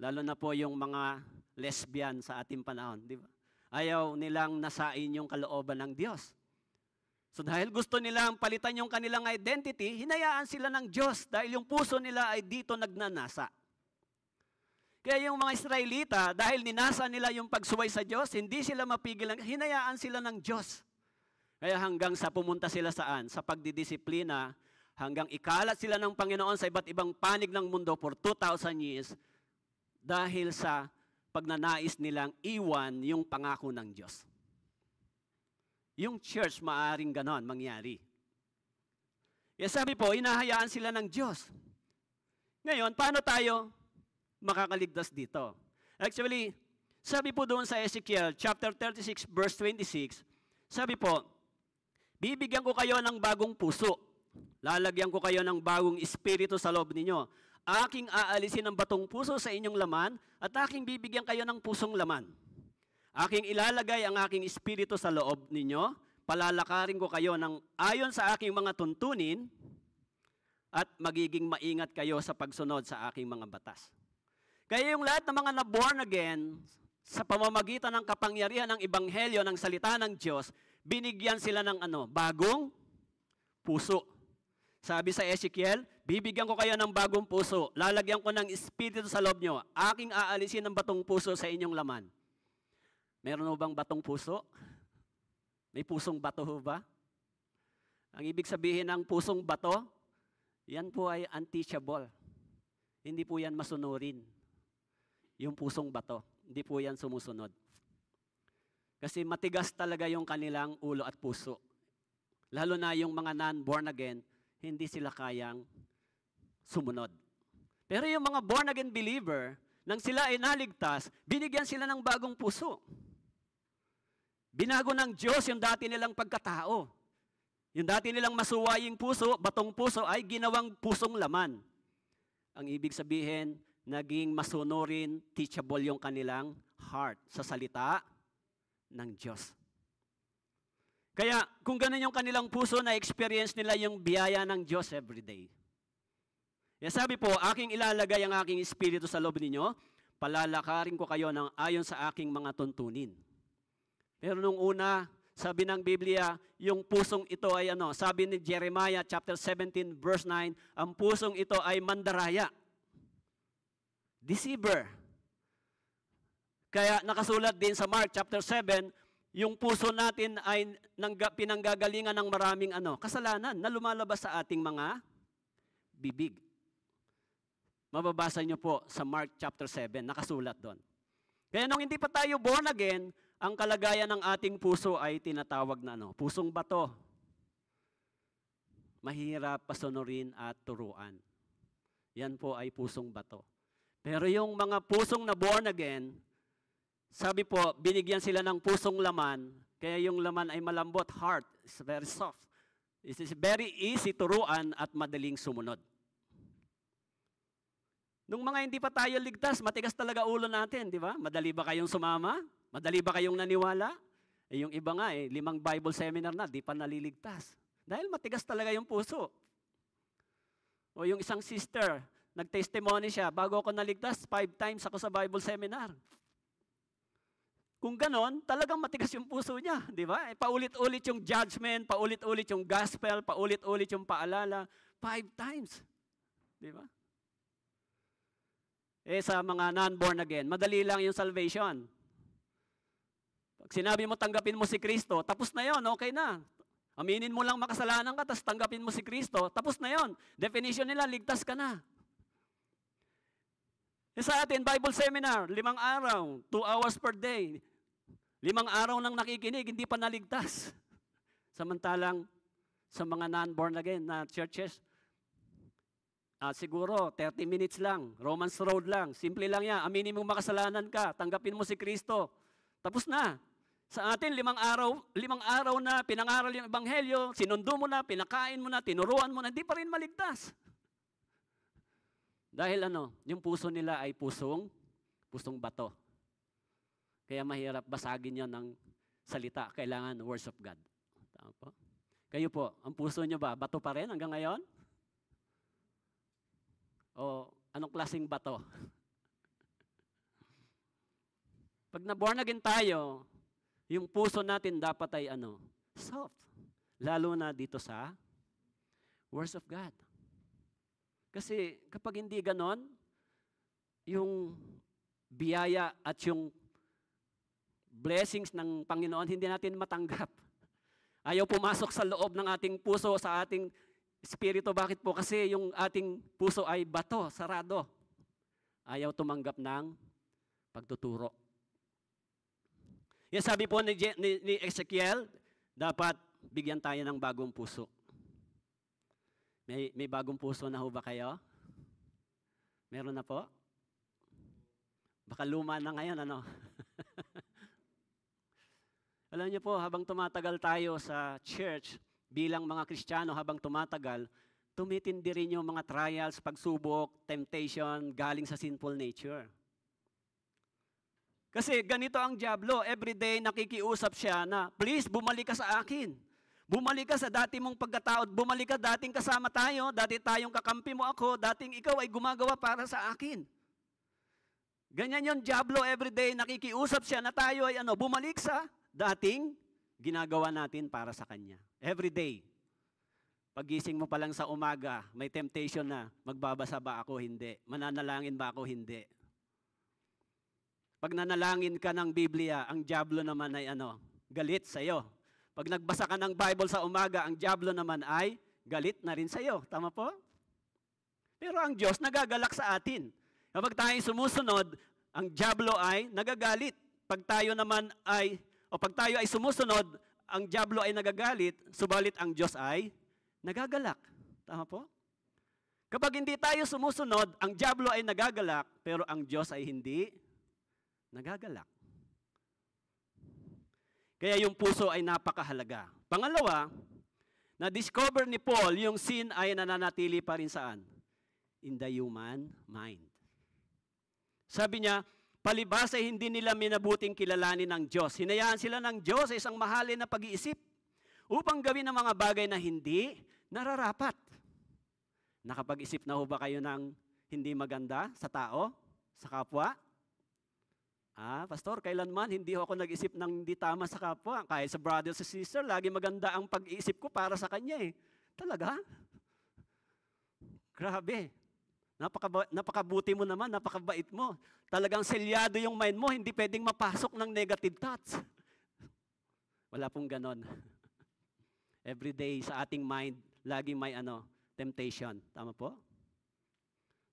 Lalo na po yung mga lesbian sa ating panahon, di ba? Ayaw nilang nasain yung kalooban ng Diyos. So dahil gusto nilang palitan yung kanilang identity, hinayaan sila ng Diyos dahil yung puso nila ay dito nagnanasa. Kaya yung mga Israelita, dahil ninasa nila yung pagsuway sa Diyos, hindi sila mapigil, hinayaan sila ng Diyos. Kaya hanggang sa pumunta sila saan? Sa pagdidisiplina, hanggang ikalat sila ng Panginoon sa iba't ibang panig ng mundo for 2,000 years dahil sa pagnanais nilang iwan yung pangako ng Diyos. Yung church maaring ganon mangyari. Kaya sabi po, hinahayaan sila ng Diyos. Ngayon, paano tayo makakaligtas dito? Actually, sabi po doon sa Ezekiel chapter 36 verse 26, sabi po, bibigyan ko kayo ng bagong puso. Lalagyan ko kayo ng bagong espiritu sa loob ninyo. Aking aalisin ang batong puso sa inyong laman at aking bibigyan kayo ng pusong laman. Aking ilalagay ang aking espiritu sa loob ninyo, palalakarin ko kayo ng ayon sa aking mga tuntunin at magiging maingat kayo sa pagsunod sa aking mga batas. Kaya yung lahat ng mga na-born again, sa pamamagitan ng kapangyarihan ng ebanghelyo ng salita ng Diyos, binigyan sila ng bagong puso. Sabi sa Ezekiel, bibigyan ko kayo ng bagong puso. Lalagyan ko ng espiritu sa loob nyo. Aking aalisin ang batong puso sa inyong laman. Meron ho bang batong puso? May pusong bato ho ba? Ang ibig sabihin ng pusong bato, yan po ay unteachable. Hindi po yan masunurin. Yung pusong bato, hindi po yan sumusunod. Kasi matigas talaga yung kanilang ulo at puso. Lalo na yung mga non-born again, hindi sila kayang sumunod. Pero yung mga born again believer, nang sila ay naligtas, binigyan sila ng bagong puso. Binago ng Diyos yung dati nilang pagkatao. Yung dati nilang masuwaying puso, batong puso, ay ginawang pusong laman. Ang ibig sabihin, naging masunurin, teachable yung kanilang heart sa salita ng Diyos. Kaya kung ganun yung kanilang puso, na-experience nila yung biyaya ng Diyos everyday. Kaya sabi po, aking ilalagay ang aking espiritu sa loob ninyo, palalakarin ko kayo ng ayon sa aking mga tuntunin. Pero nung una, sabi ng Biblia, yung pusong ito ay sabi ni Jeremiah chapter 17 verse 9, ang pusong ito ay mandaraya. Deceiver. Kaya nakasulat din sa Mark chapter 7, yung puso natin ay pinanggagalingan ng maraming kasalanan na lumalabas sa ating mga bibig. Mababasa nyo po sa Mark chapter 7, nakasulat doon. Kaya nung hindi pa tayo born again, ang kalagayan ng ating puso ay tinatawag na pusong bato. Mahirap pasunurin at turuan. Yan po ay pusong bato. Pero yung mga pusong na born again, sabi po, binigyan sila ng pusong laman, kaya yung laman ay malambot, heart, is very soft. It is very easy turuan at madaling sumunod. Nung mga hindi pa tayo ligtas, matigas talaga ulo natin, di ba? Madali ba kayong sumama? Madali ba kayong naniwala? Yung iba nga, 5 Bible seminar na, di pa naliligtas. Dahil matigas talaga yung puso. O yung isang sister, nag-testimony siya, bago ako naligtas, 5 times ako sa Bible seminar. Kung ganon, talagang matigas yung puso niya, di ba? Paulit-ulit yung judgment, paulit-ulit yung gospel, paulit-ulit yung paalala, 5 times. Di ba? Sa mga non-born again, madali lang yung salvation. Pag sinabi mo, tanggapin mo si Kristo, tapos na yon, okay na. Aminin mo lang makasalanan ka, tapos tanggapin mo si Kristo, tapos na yon. Definition nila, ligtas ka na. Sa atin, Bible seminar, 5 araw, 2 hours per day. 5 araw nang nakikinig, hindi pa naligtas. Samantalang, sa mga non-born again na churches, siguro 30 minutes lang, Romans Road lang, simple lang yan, aminin mo makasalanan ka, tanggapin mo si Kristo, tapos na. Sa atin, 5 araw na pinangaral yung ebanghelyo, sinundo mo na, pinakain mo na, tinuruan mo na, hindi pa rin maligtas. Dahil yung puso nila ay pusong bato. Kaya mahirap basagin yon ng salita. Kailangan words of God. Tama po? Kayo po, ang puso nyo ba, bato pa rin hanggang ngayon? O anong klaseng bato? Pag na-born again tayo, Yung puso natin dapat ay soft. Lalo na dito sa words of God. Kasi kapag hindi ganon, yung biyaya at yung blessings ng Panginoon, hindi natin matanggap. Ayaw pumasok sa loob ng ating puso, sa ating espiritu. Bakit po? Kasi yung ating puso ay bato, sarado. Ayaw tumanggap ng pagtuturo. Yan sabi po ni Ezekiel, dapat bigyan tayo ng bagong puso. May bagong puso na ho ba kayo? Meron na po? Baka luma na ngayon, Alam niyo po, habang tumatagal tayo sa church, bilang mga Kristiyano, habang tumatagal, tumitindi rin yung mga trials, pagsubok, temptation, galing sa sinful nature. Kasi ganito ang dyablo, everyday nakikiusap siya na, please, bumalik ka sa akin. Bumalik ka sa dati mong pagkatao, bumalik ka dating kasama tayo, dati tayong kakampi mo ako, dating ikaw ay gumagawa para sa akin. Ganyan yung dyablo, everyday nakikiusap siya na tayo ay bumalik sa dating ginagawa natin para sa kanya. Everyday. Pagising mo pa lang sa umaga, may temptation na, magbabasa ba ako? Hindi. Mananalangin ba ako? Hindi. Pag nanalangin ka ng Biblia, ang dyablo naman ay galit sa'yo. Pag nagbasa ka ng Bible sa umaga, ang dyablo naman ay galit na rin sa'yo. Tama po? Pero ang Diyos nagagalak sa atin. Kapag tayo sumusunod, ang dyablo ay nagagalit. Pag tayo ay sumusunod, ang dyablo ay nagagalit, subalit ang Diyos ay nagagalak. Tama po? Kapag hindi tayo sumusunod, ang dyablo ay nagagalak, pero ang Diyos ay hindi nagagalak. Kaya yung puso ay napakahalaga. Pangalawa, na-discover ni Paul yung sin ay nananatili pa rin saan? In the human mind. Sabi niya, palibhas ay hindi nila minabuting kilalanin ng Diyos. Hinayaan sila ng Diyos sa isang mahalin na pag-iisip upang gawin ang mga bagay na hindi nararapat. Nakapag-isip na ho ba kayo ng hindi maganda sa tao, sa kapwa? Pastor, kailanman hindi ako nag-isip ng hindi tama sa kapwa. Kahit sa brothers and sister, lagi maganda ang pag-iisip ko para sa kanya eh. Talaga? Grabe. Napakabuti mo naman, napakabait mo. Talagang selyado yung mind mo, hindi pwedeng mapasok ng negative thoughts. Wala pong ganon. Every day sa ating mind, laging may temptation. Tama po?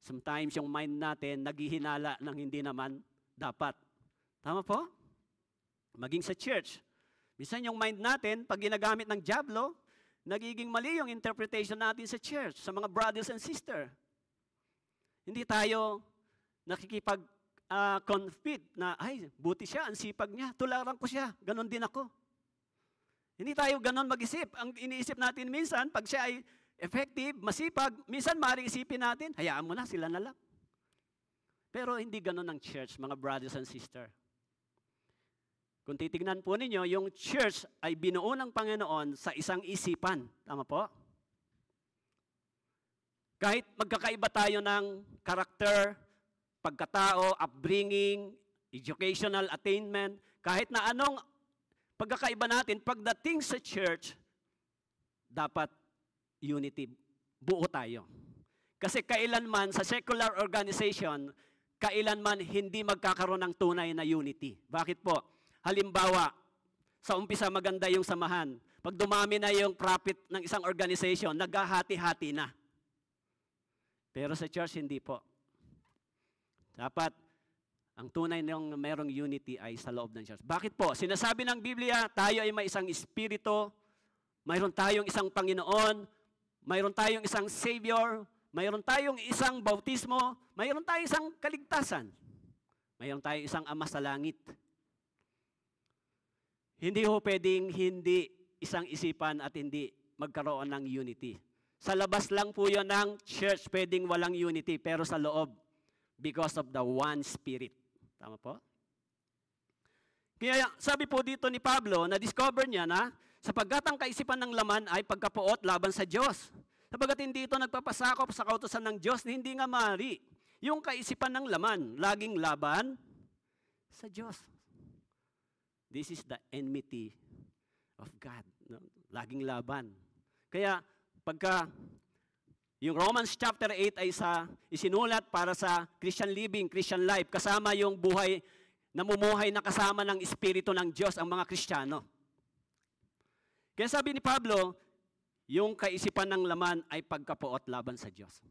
Sometimes yung mind natin naghihinala ng hindi naman dapat. Tama po? Maging sa church. Minsan yung mind natin, pag ginagamit ng dyablo, nagiging mali yung interpretation natin sa church, sa mga brothers and sisters. Hindi tayo nakikipag-confide na, ay, buti siya, ang sipag niya, tularan ko siya, ganon din ako. Hindi tayo ganon mag-isip. Ang iniisip natin minsan, pag siya ay effective, masipag, minsan maaaring isipin natin, hayaan mo na, sila na lang. Pero hindi ganon ang church, mga brothers and sisters. Kung titignan po ninyo, yung church ay binuo ng Panginoon sa isang isipan. Tama po? Kahit magkakaiba tayo ng karakter, pagkatao, upbringing, educational attainment, kahit na anong pagkakaiba natin, pagdating sa church, dapat unity, buo tayo. Kasi kailanman sa secular organization, kailanman hindi magkakaroon ng tunay na unity. Bakit po? Halimbawa, sa umpisa maganda yung samahan. Pag dumami na yung profit ng isang organization, naghahati-hati na. Pero sa church, hindi po. Dapat, ang tunay ng merong unity ay sa loob ng church. Bakit po? Sinasabi ng Biblia, tayo ay may isang espiritu, mayroon tayong isang Panginoon, mayroon tayong isang Savior, mayroon tayong isang bautismo, mayroon tayong isang kaligtasan, mayroon tayong isang Ama sa langit. Hindi ho pwedeng hindi isang isipan at hindi magkaroon ng unity. Sa labas lang po yun ng church, pwedeng walang unity, pero sa loob, because of the one Spirit. Tama po? Kaya sabi po dito ni Pablo, na-discover niya na sapagkat ang kaisipan ng laman ay pagkapuot laban sa Diyos. Sapagkat hindi ito nagpapasakop sa kautusan ng Diyos, hindi nga maaari. Yung kaisipan ng laman, laging laban sa Diyos. This is the enmity of God. No? Laging laban. Kaya pagka yung Romans chapter 8 ay isinulat para sa Christian living, Christian life, kasama yung buhay, namumuhay na kasama ng Espiritu ng Diyos ang mga Kristiyano. Kaya sabi ni Pablo, yung kaisipan ng laman ay pagkapuot laban sa Diyos.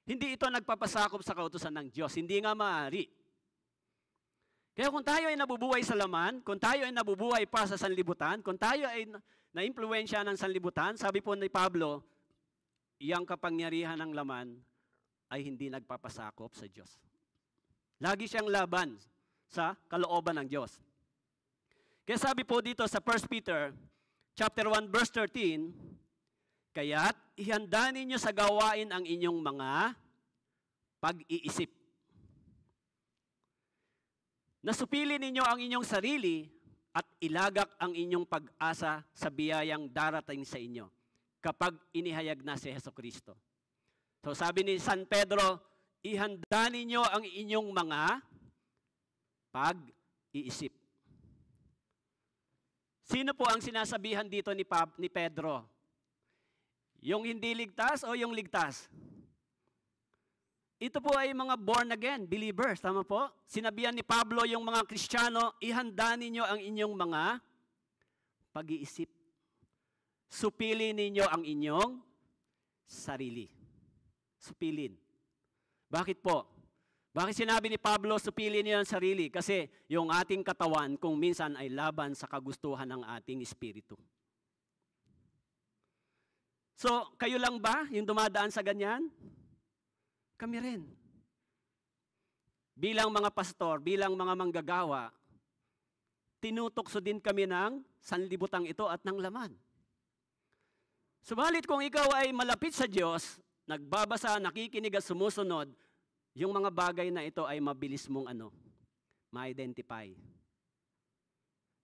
Hindi ito nagpapasakop sa kautusan ng Diyos. Hindi nga maaari. Kaya kung tayo ay nabubuhay sa laman, kung tayo ay nabubuhay pa sa sanlibutan, kung tayo ay na-impluensya ng sanlibutan, sabi po ni Pablo, iyang kapangyarihan ng laman ay hindi nagpapasakop sa Diyos. Lagi siyang laban sa kalooban ng Diyos. Kaya sabi po dito sa 1 Peter chapter 1 verse 13, kaya't ihanda ninyo sa gawain ang inyong mga pag-iisip. Nasupili ninyo ang inyong sarili at ilagak ang inyong pag-asa sa biyayang darating sa inyo kapag inihayag na si Jesucristo. So sabi ni San Pedro, ihanda ninyo ang inyong mga pag-iisip. Sino po ang sinasabihan dito ni Pedro? Yung hindi ligtas o yung ligtas? Ito po ay mga born again, believers, tama po? Sinabihan ni Pablo yung mga Kristiyano, ihanda ninyo ang inyong mga pag-iisip. Supili ninyo ang inyong sarili. Supilin. Bakit po? Bakit sinabi ni Pablo, supili niyo ang sarili? Kasi yung ating katawan kung minsan ay laban sa kagustuhan ng ating espiritu. So, kayo lang ba yung dumadaan sa ganyan? Kami rin. Bilang mga pastor, bilang mga manggagawa, tinutokso din kami ng sanlibutang ito at ng laman. Subalit kung ikaw ay malapit sa Diyos, nagbabasa, nakikinig at sumusunod, yung mga bagay na ito ay mabilis mong ma-identify.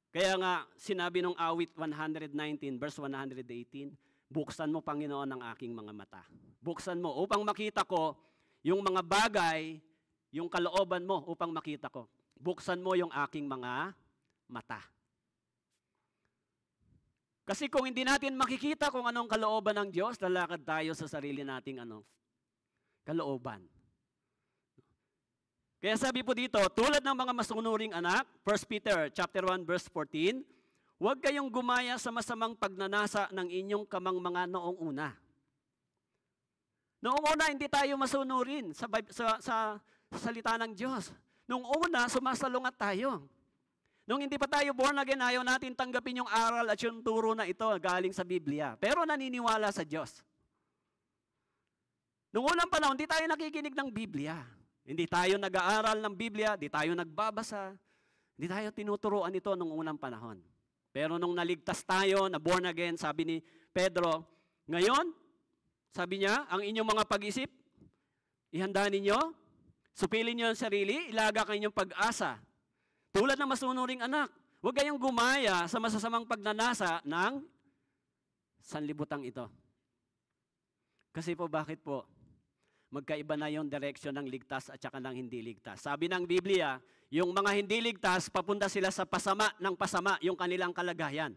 Kaya nga, sinabi nung awit 119, verse 118, buksan mo, Panginoon, ang aking mga mata. Buksan mo upang makita ko yung mga bagay, yung kalooban mo upang makita ko. Buksan mo yung aking mga mata. Kasi kung hindi natin makikita kung anong kalooban ng Diyos, lalakad tayo sa sarili nating kalooban. Kaya sabi po dito, tulad ng mga masunuring anak, 1 Peter chapter 1 verse 14, huwag kayong gumaya sa masamang pagnanasa ng inyong kamangmanga noong una. Noong una, hindi tayo masunurin sa salita ng Diyos. Noong una, sumasalungat tayo. Noong hindi pa tayo born again, ayaw natin tanggapin yung aral at yung turo na ito galing sa Biblia. Pero naniniwala sa Diyos. Noong unang panahon, hindi tayo nakikinig ng Biblia. Hindi tayo nag-aaral ng Biblia, hindi tayo nagbabasa, hindi tayo tinuturuan ito noong unang panahon. Pero nung naligtas tayo, na born again, sabi ni Pedro, ngayon, sabi niya, ang inyong mga pag-isip, ihanda ninyo, supilin niyo ang sarili, ilagak ang inyong pag-asa. Tulad ng masunuring anak, huwag kayong gumaya sa masasamang pagnanasa ng sanlibutang ito. Kasi po, bakit po? Magkaiba na yung direksyon ng ligtas at saka ng hindi ligtas. Sabi ng Biblia, yung mga hindi ligtas, papunta sila sa pasama ng pasama yung kanilang kalagayan.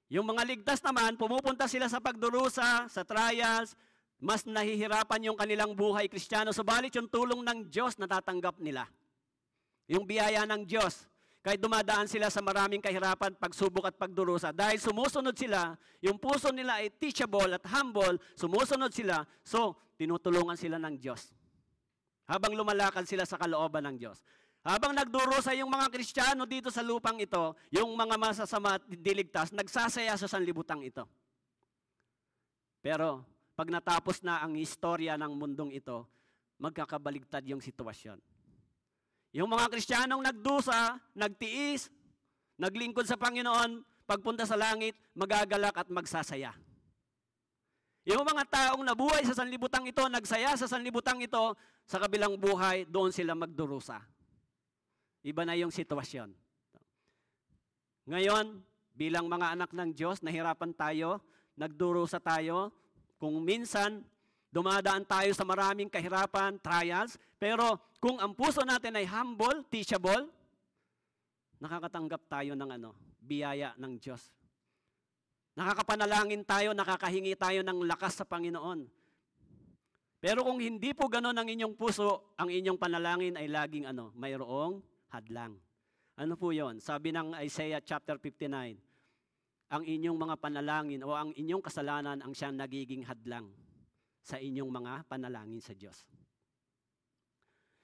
Yung mga ligtas naman, pumupunta sila sa pagdurusa, sa trials, mas nahihirapan yung kanilang buhay Kristiyano. Subalit yung tulong ng Diyos natatanggap nila. Yung biyaya ng Diyos. Kahit dumadaan sila sa maraming kahirapan, pagsubok at pagdurusa. Dahil sumusunod sila, yung puso nila ay teachable at humble, sumusunod sila, so tinutulungan sila ng Diyos. Habang lumalakad sila sa kalooban ng Diyos. Habang nagdurusa yung mga Kristiyano dito sa lupang ito, yung mga masasama at diligtas, nagsasaya sa sanlibutang ito. Pero pag natapos na ang istorya ng mundong ito, magkakabaligtad yung sitwasyon. Yung mga Kristiyanong nagdusa, nagtiis, naglingkod sa Panginoon, pagpunta sa langit, magagalak at magsasaya. Yung mga taong nabuhay sa sanlibutang ito, nagsaya sa sanlibutang ito, sa kabilang buhay, doon sila magdurusa. Iba na yung sitwasyon. Ngayon, bilang mga anak ng Diyos, nahirapan tayo, nagdurusa tayo, kung minsan, dumadaan tayo sa maraming kahirapan, trials, pero kung ang puso natin ay humble, teachable, nakakatanggap tayo ng biyaya ng Diyos. Nakakapanalangin tayo, nakakahingi tayo ng lakas sa Panginoon. Pero kung hindi po gano'n ang inyong puso, ang inyong panalangin ay laging mayroong hadlang. Ano po yon? Sabi ng Isaiah chapter 59, ang inyong mga panalangin o ang inyong kasalanan ang siyang nagiging hadlang sa inyong mga panalangin sa Diyos.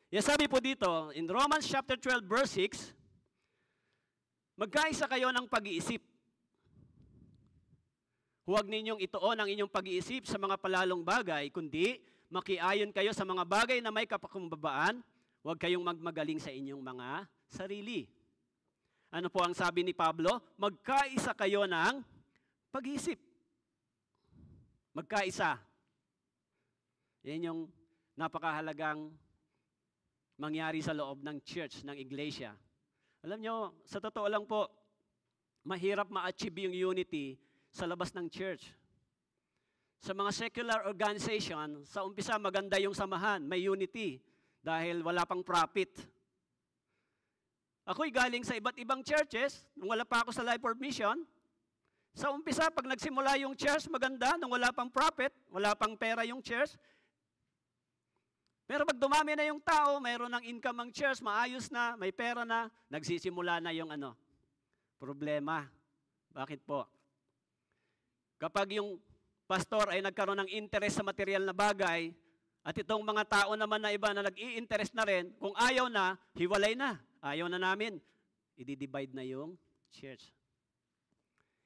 Sabi po dito, in Romans chapter 12 verse 6, magkaisa kayo ng pag-iisip. Huwag ninyong ituon ang inyong pag-iisip sa mga palalong bagay, kundi makiayon kayo sa mga bagay na may kapakumbabaan, huwag kayong magmagaling sa inyong mga sarili. Ano po ang sabi ni Pablo? Magkaisa kayo ng pag-iisip. Magkaisa. Yan yung napakahalagang mangyari sa loob ng church, ng iglesia. Alam nyo, sa totoo lang po, mahirap ma-achieve yung unity sa labas ng church. Sa mga secular organization, sa umpisa maganda yung samahan, may unity, dahil wala pang profit. Ako'y galing sa iba't ibang churches, nung wala pa ako sa Life for Mission. Sa umpisa, pag nagsimula yung church, maganda, nung wala pang profit, wala pang pera yung church. Pero pag dumami na yung tao, mayroon ng income ang church, maayos na, may pera na, nagsisimula na yung problema. Bakit po? Kapag yung pastor ay nagkaroon ng interest sa material na bagay, at itong mga tao naman na iba na nag-i-interest na rin, kung ayaw na, hiwalay na. Ayaw na namin, i-divide na yung church.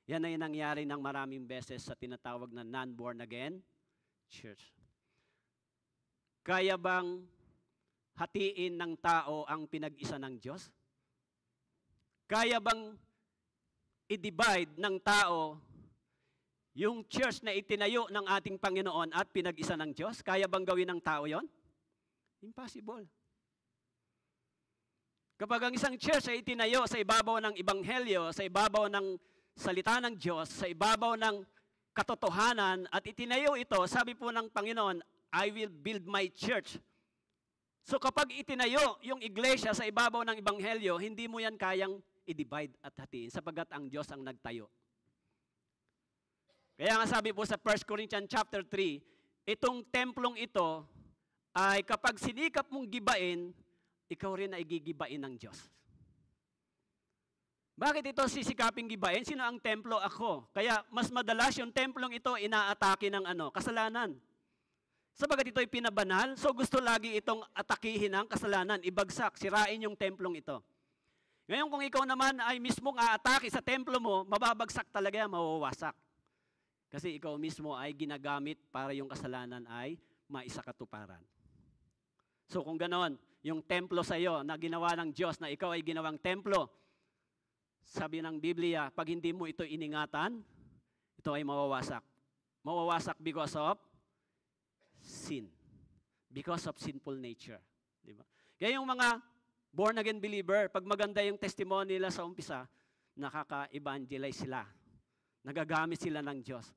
Yan ay nangyari ng maraming beses sa tinatawag na non-born again church. Kaya bang hatiin ng tao ang pinag-isa ng Diyos? Kaya bang i-divide ng tao yung church na itinayo ng ating Panginoon at pinag-isa ng Diyos? Kaya bang gawin ng tao yon? Impossible. Kapag ang isang church ay itinayo sa ibabaw ng ebanghelyo, sa ibabaw ng salita ng Diyos, sa ibabaw ng katotohanan, at itinayo ito, sabi po ng Panginoon, I will build my church. So kapag itinayo yung iglesia sa ibabaw ng ebanghelyo, hindi mo yan kayang i-divide at hatiin, sapagkat ang Diyos ang nagtayo. Kaya nga sabi po sa 1 Corinthians chapter 3, itong templong ito ay kapag sinikap mong gibain, ikaw rin ay gigibain ng Diyos. Bakit ito sisikaping gibain? Sino ang templo? Ako. Kaya mas madalas yung templong ito inaatake ng kasalanan. Sabagat ito'y pinabanal, so gusto lagi itong atakihin ng kasalanan, ibagsak, sirain yung templong ito. Ngayon kung ikaw naman ay mismong aatake sa templo mo, mababagsak talaga, mawawasak. Kasi ikaw mismo ay ginagamit para yung kasalanan ay maisakatuparan. So kung ganon, yung templo sa iyo na ginawa ng Diyos na ikaw ay ginawang templo, sabi ng Biblia, pag hindi mo ito iningatan, ito ay mawawasak. Mawawasak because of sin. Because of sinful nature. Diba? Kaya yung mga born again believer, pag maganda yung testimony nila sa umpisa, nakaka-evangelize sila. Nagagamit sila ng Diyos.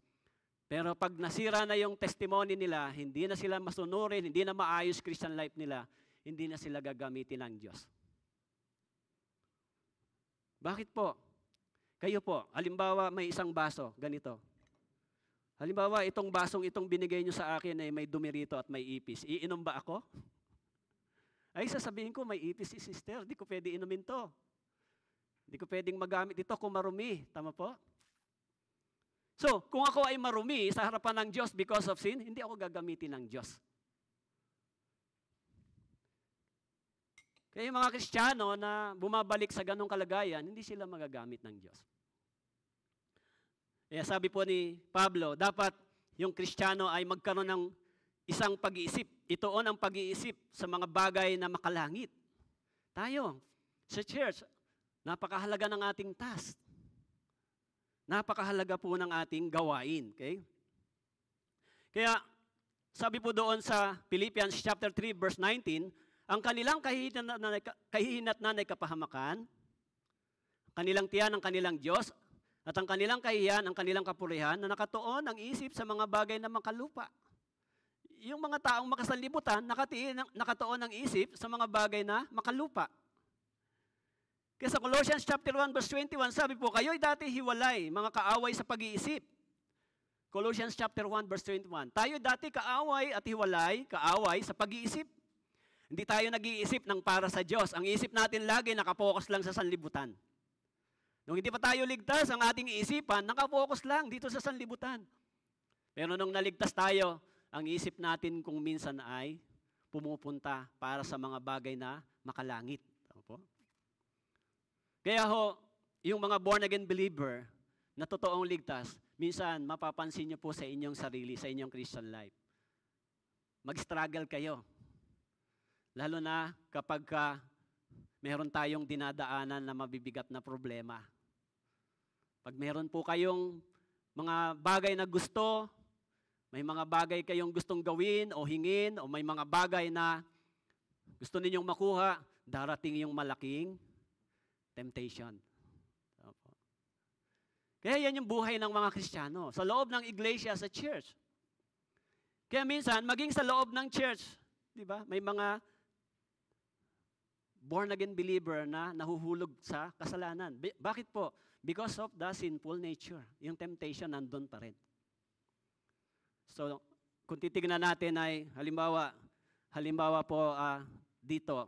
Pero pag nasira na yung testimony nila, hindi na sila masunurin, hindi na maayos Christian life nila, hindi na sila gagamitin ng Diyos. Bakit po? Kayo po, halimbawa may isang baso, ganito. Halimbawa, itong basong itong binigay nyo sa akin ay may dumi rito at may ipis. Iinom ba ako? Ay, sasabihin ko, may ipis si sister, di ko pwede inumin to. Di ko pwedeng magamit ito kung marumi. Tama po? So, kung ako ay marumi sa harapan ng Diyos because of sin, hindi ako gagamitin ng Diyos. Kaya yung mga Kristiyano na bumabalik sa ganong kalagayan, hindi sila magagamit ng Diyos. Kaya sabi po ni Pablo, dapat yung Kristiyano ay magkaroon ng isang pag-iisip. Itoon ang pag-iisip sa mga bagay na makalangit. Tayo, sa church, napakahalaga ng ating task. Napakahalaga po ng ating gawain. Okay? Kaya, sabi po doon sa Philippians chapter 3 verse 19, ang kanilang kahihinatnan ay kapahamakan, kanilang tiyan ang kanilang Diyos, at ang kanilang kahiyan, ang kanilang kapurihan, na nakatuon ang isip sa mga bagay na makalupa. Yung mga taong makasanlibutan, nakatuon ang isip sa mga bagay na makalupa. Kaya sa Colossians chapter 1 verse 21, sabi po, kayo'y dati hiwalay, mga kaaway sa pag-iisip. Colossians chapter 1 verse 21. Tayo dati kaaway at hiwalay, kaaway sa pag-iisip. Hindi tayo nag-iisip ng para sa Diyos. Ang isip natin lagi nakapokus lang sa sanlibutan. Nung hindi pa tayo ligtas, ang ating isipan nakapokus lang dito sa sanlibutan. Pero nung naligtas tayo, ang isip natin kung minsan ay pumupunta para sa mga bagay na makalangit. Opo. Kaya ho, yung mga born-again believer na totoong ligtas, minsan mapapansin niyo po sa inyong sarili, sa inyong Christian life. Mag-struggle kayo. Lalo na kapag meron tayong dinadaanan na mabibigat na problema. Pag meron po kayong mga bagay na gusto, may mga bagay kayong gustong gawin o hingin, o may mga bagay na gusto ninyong makuha, darating yung malaking temptation. Opo. Kaya yan yung buhay ng mga Kristiyano, sa loob ng iglesia, sa church. Kaya minsan, maging sa loob ng church, di ba, may mga born-again believer na nahuhulog sa kasalanan. Bakit po? Because of the sinful nature. Yung temptation nandun pa rin. So, kung titignan natin ay, halimbawa po dito,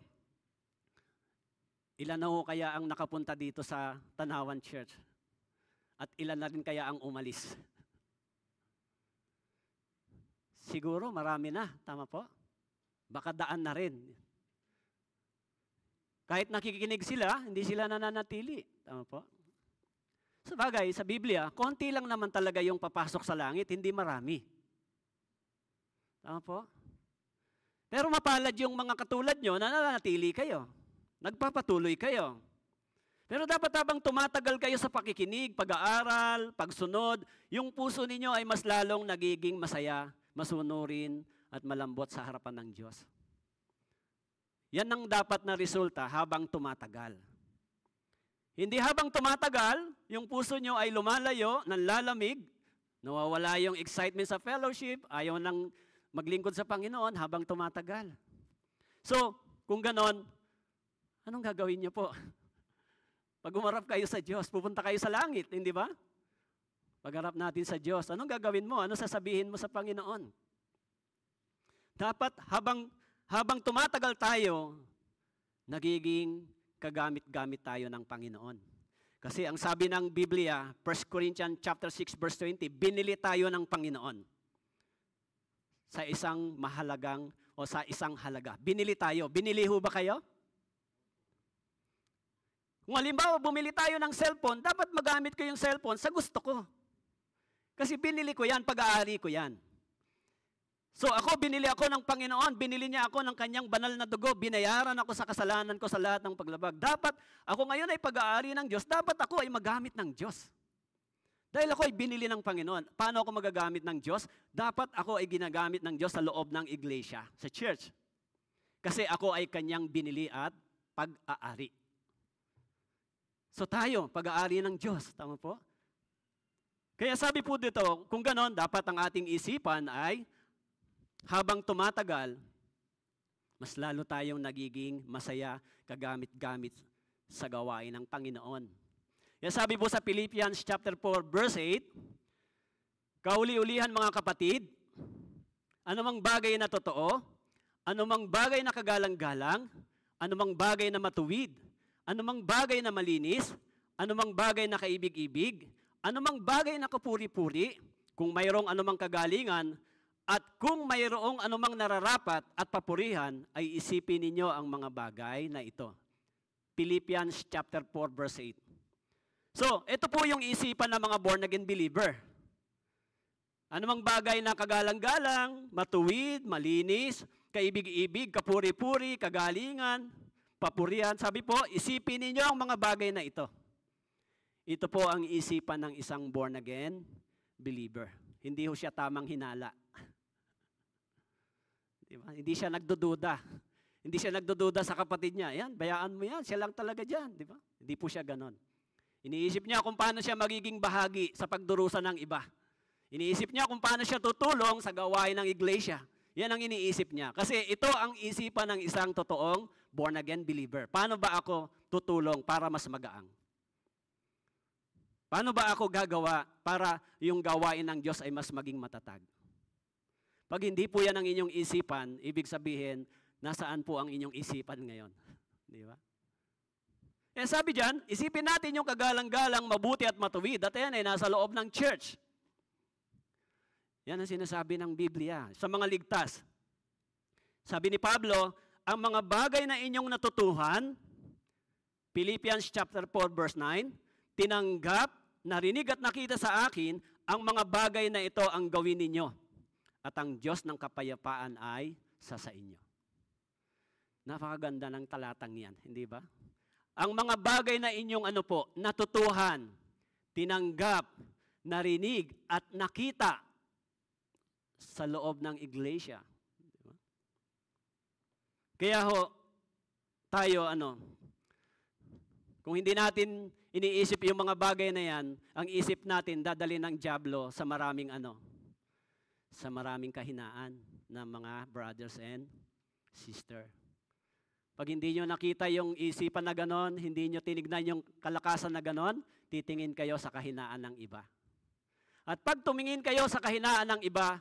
ilan na ho kaya ang nakapunta dito sa Tanawan Church? At ilan na rin kaya ang umalis? Siguro marami na, tama po? Baka daan na rin. Kahit nakikinig sila, hindi sila nananatili. Tama po? Sa bagay, sa Biblia, konti lang naman talaga yung papasok sa langit, hindi marami. Tama po? Pero mapalad yung mga katulad nyo na nananatili kayo. Nagpapatuloy kayo. Pero dapat habang tumatagal kayo sa pakikinig, pag-aaral, pagsunod, yung puso ninyo ay mas lalong nagiging masaya, masunurin, at malambot sa harapan ng Diyos. Yan ang dapat na resulta habang tumatagal. Hindi habang tumatagal, yung puso nyo ay lumalayo, nanlalamig, nawawala yung excitement sa fellowship, ayaw nang maglingkod sa Panginoon habang tumatagal. So, kung ganon, anong gagawin niyo po? Pag umarap kayo sa Diyos, pupunta kayo sa langit, hindi ba? Pag-harap natin sa Diyos, anong gagawin mo? Ano sasabihin mo sa Panginoon? Dapat habang tumatagal tayo, nagiging kagamit-gamit tayo ng Panginoon. Kasi ang sabi ng Biblia, 1 Corinthians chapter 6 verse 20, binili tayo ng Panginoon sa isang mahalagang o sa isang halaga. Binili tayo. Binili ho ba kayo? Kung halimbawa, bumili tayo ng cellphone, dapat magamit ko yung cellphone sa gusto ko. Kasi binili ko yan, pag-aari ko yan. So binili ako ng Panginoon, binili niya ako ng kanyang banal na dugo, binayaran ako sa kasalanan ko sa lahat ng paglabag. Dapat ako ngayon ay pag-aari ng Diyos, dapat ako ay magamit ng Diyos. Dahil ako ay binili ng Panginoon. Paano ako magagamit ng Diyos? Dapat ako ay ginagamit ng Diyos sa loob ng iglesia, sa church. Kasi ako ay kanyang binili at pag-aari. So tayo, pag-aari ng Diyos. Tama po? Kaya sabi po dito, kung ganon, dapat ang ating isipan ay habang tumatagal, mas lalo tayong nagiging masaya, kagamit-gamit sa gawain ng Panginoon. Yan sabi po sa Philippians chapter 4 verse 8, kauli-ulihan mga kapatid, anumang bagay na totoo, anumang bagay na kagalang-galang, anumang bagay na matuwid, anumang bagay na malinis, anumang bagay na kaibig-ibig, anumang bagay na kapuri-puri, kung mayroong anumang kagalingan, at kung mayroong anumang nararapat at papurihan, ay isipin ninyo ang mga bagay na ito. Philippians chapter 4 verse 8. So, ito po yung isipan ng mga born-again believer. Anumang bagay na kagalang-galang, matuwid, malinis, kaibig-ibig, kapuri-puri, kagalingan, papurihan. Sabi po, isipin ninyo ang mga bagay na ito. Ito po ang isipan ng isang born-again believer. Hindi ho siya tamang hinala. Diba? Hindi siya nagdududa. Hindi siya nagdududa sa kapatid niya. Yan, bayaan mo yan. Siya lang talaga dyan. Diba? Hindi po siya ganon. Iniisip niya kung paano siya magiging bahagi sa pagdurusa ng iba. Iniisip niya kung paano siya tutulong sa gawain ng iglesia. Yan ang iniisip niya. Kasi ito ang isipan ng isang totoong born-again believer? Paano ba ako tutulong para mas magaang? Paano ba ako gagawa para yung gawain ng Diyos ay mas maging matatag? Pag hindi po yan ang inyong isipan, ibig sabihin, nasaan po ang inyong isipan ngayon? Di ba? Eh sabi dyan, isipin natin yung kagalang-galang, mabuti at matuwid. At yan ay nasa loob ng church. Yan ang sinasabi ng Biblia sa mga ligtas. Sabi ni Pablo, ang mga bagay na inyong natutuhan, Philippians chapter 4 verse 9, tinanggap, narinig at nakita sa akin, ang mga bagay na ito ang gawin ninyo. At ang Diyos ng kapayapaan ay sa inyo. Napakaganda ng talatang yan, hindi ba? Ang mga bagay na inyong natutuhan, tinanggap, narinig at nakita sa loob ng iglesia. Kaya tayo, kung hindi natin iniisip yung mga bagay na yan, ang isip natin dadali ng dyablo sa maraming kahinaan ng mga brothers and sister. Pag hindi nyo nakita yung isipan na ganon, hindi nyo tinignan yung kalakasan na ganon, titingin kayo sa kahinaan ng iba. At pag tumingin kayo sa kahinaan ng iba,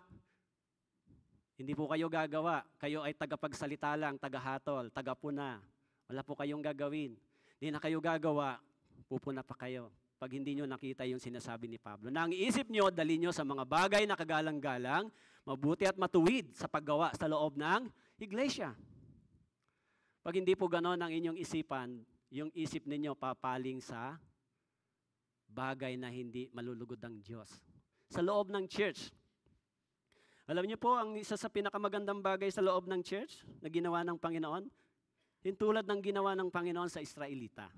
hindi po kayo gagawa. Kayo ay tagapagsalita lang, tagahatol, tagapuna. Wala po kayong gagawin. Hindi na kayo gagawa, pupuna pa kayo. Pag hindi nyo nakita yung sinasabi ni Pablo. Na ang isip nyo, dali nyo sa mga bagay na kagalang-galang, mabuti at matuwid sa paggawa sa loob ng iglesia. Pag hindi po ganon ang inyong isipan, yung isip ninyo papaling sa bagay na hindi malulugod ng Diyos. Sa loob ng church, alam niyo po, ang isa sa pinakamagandang bagay sa loob ng church na ginawa ng Panginoon, yung tulad ng ginawa ng Panginoon sa Israelita.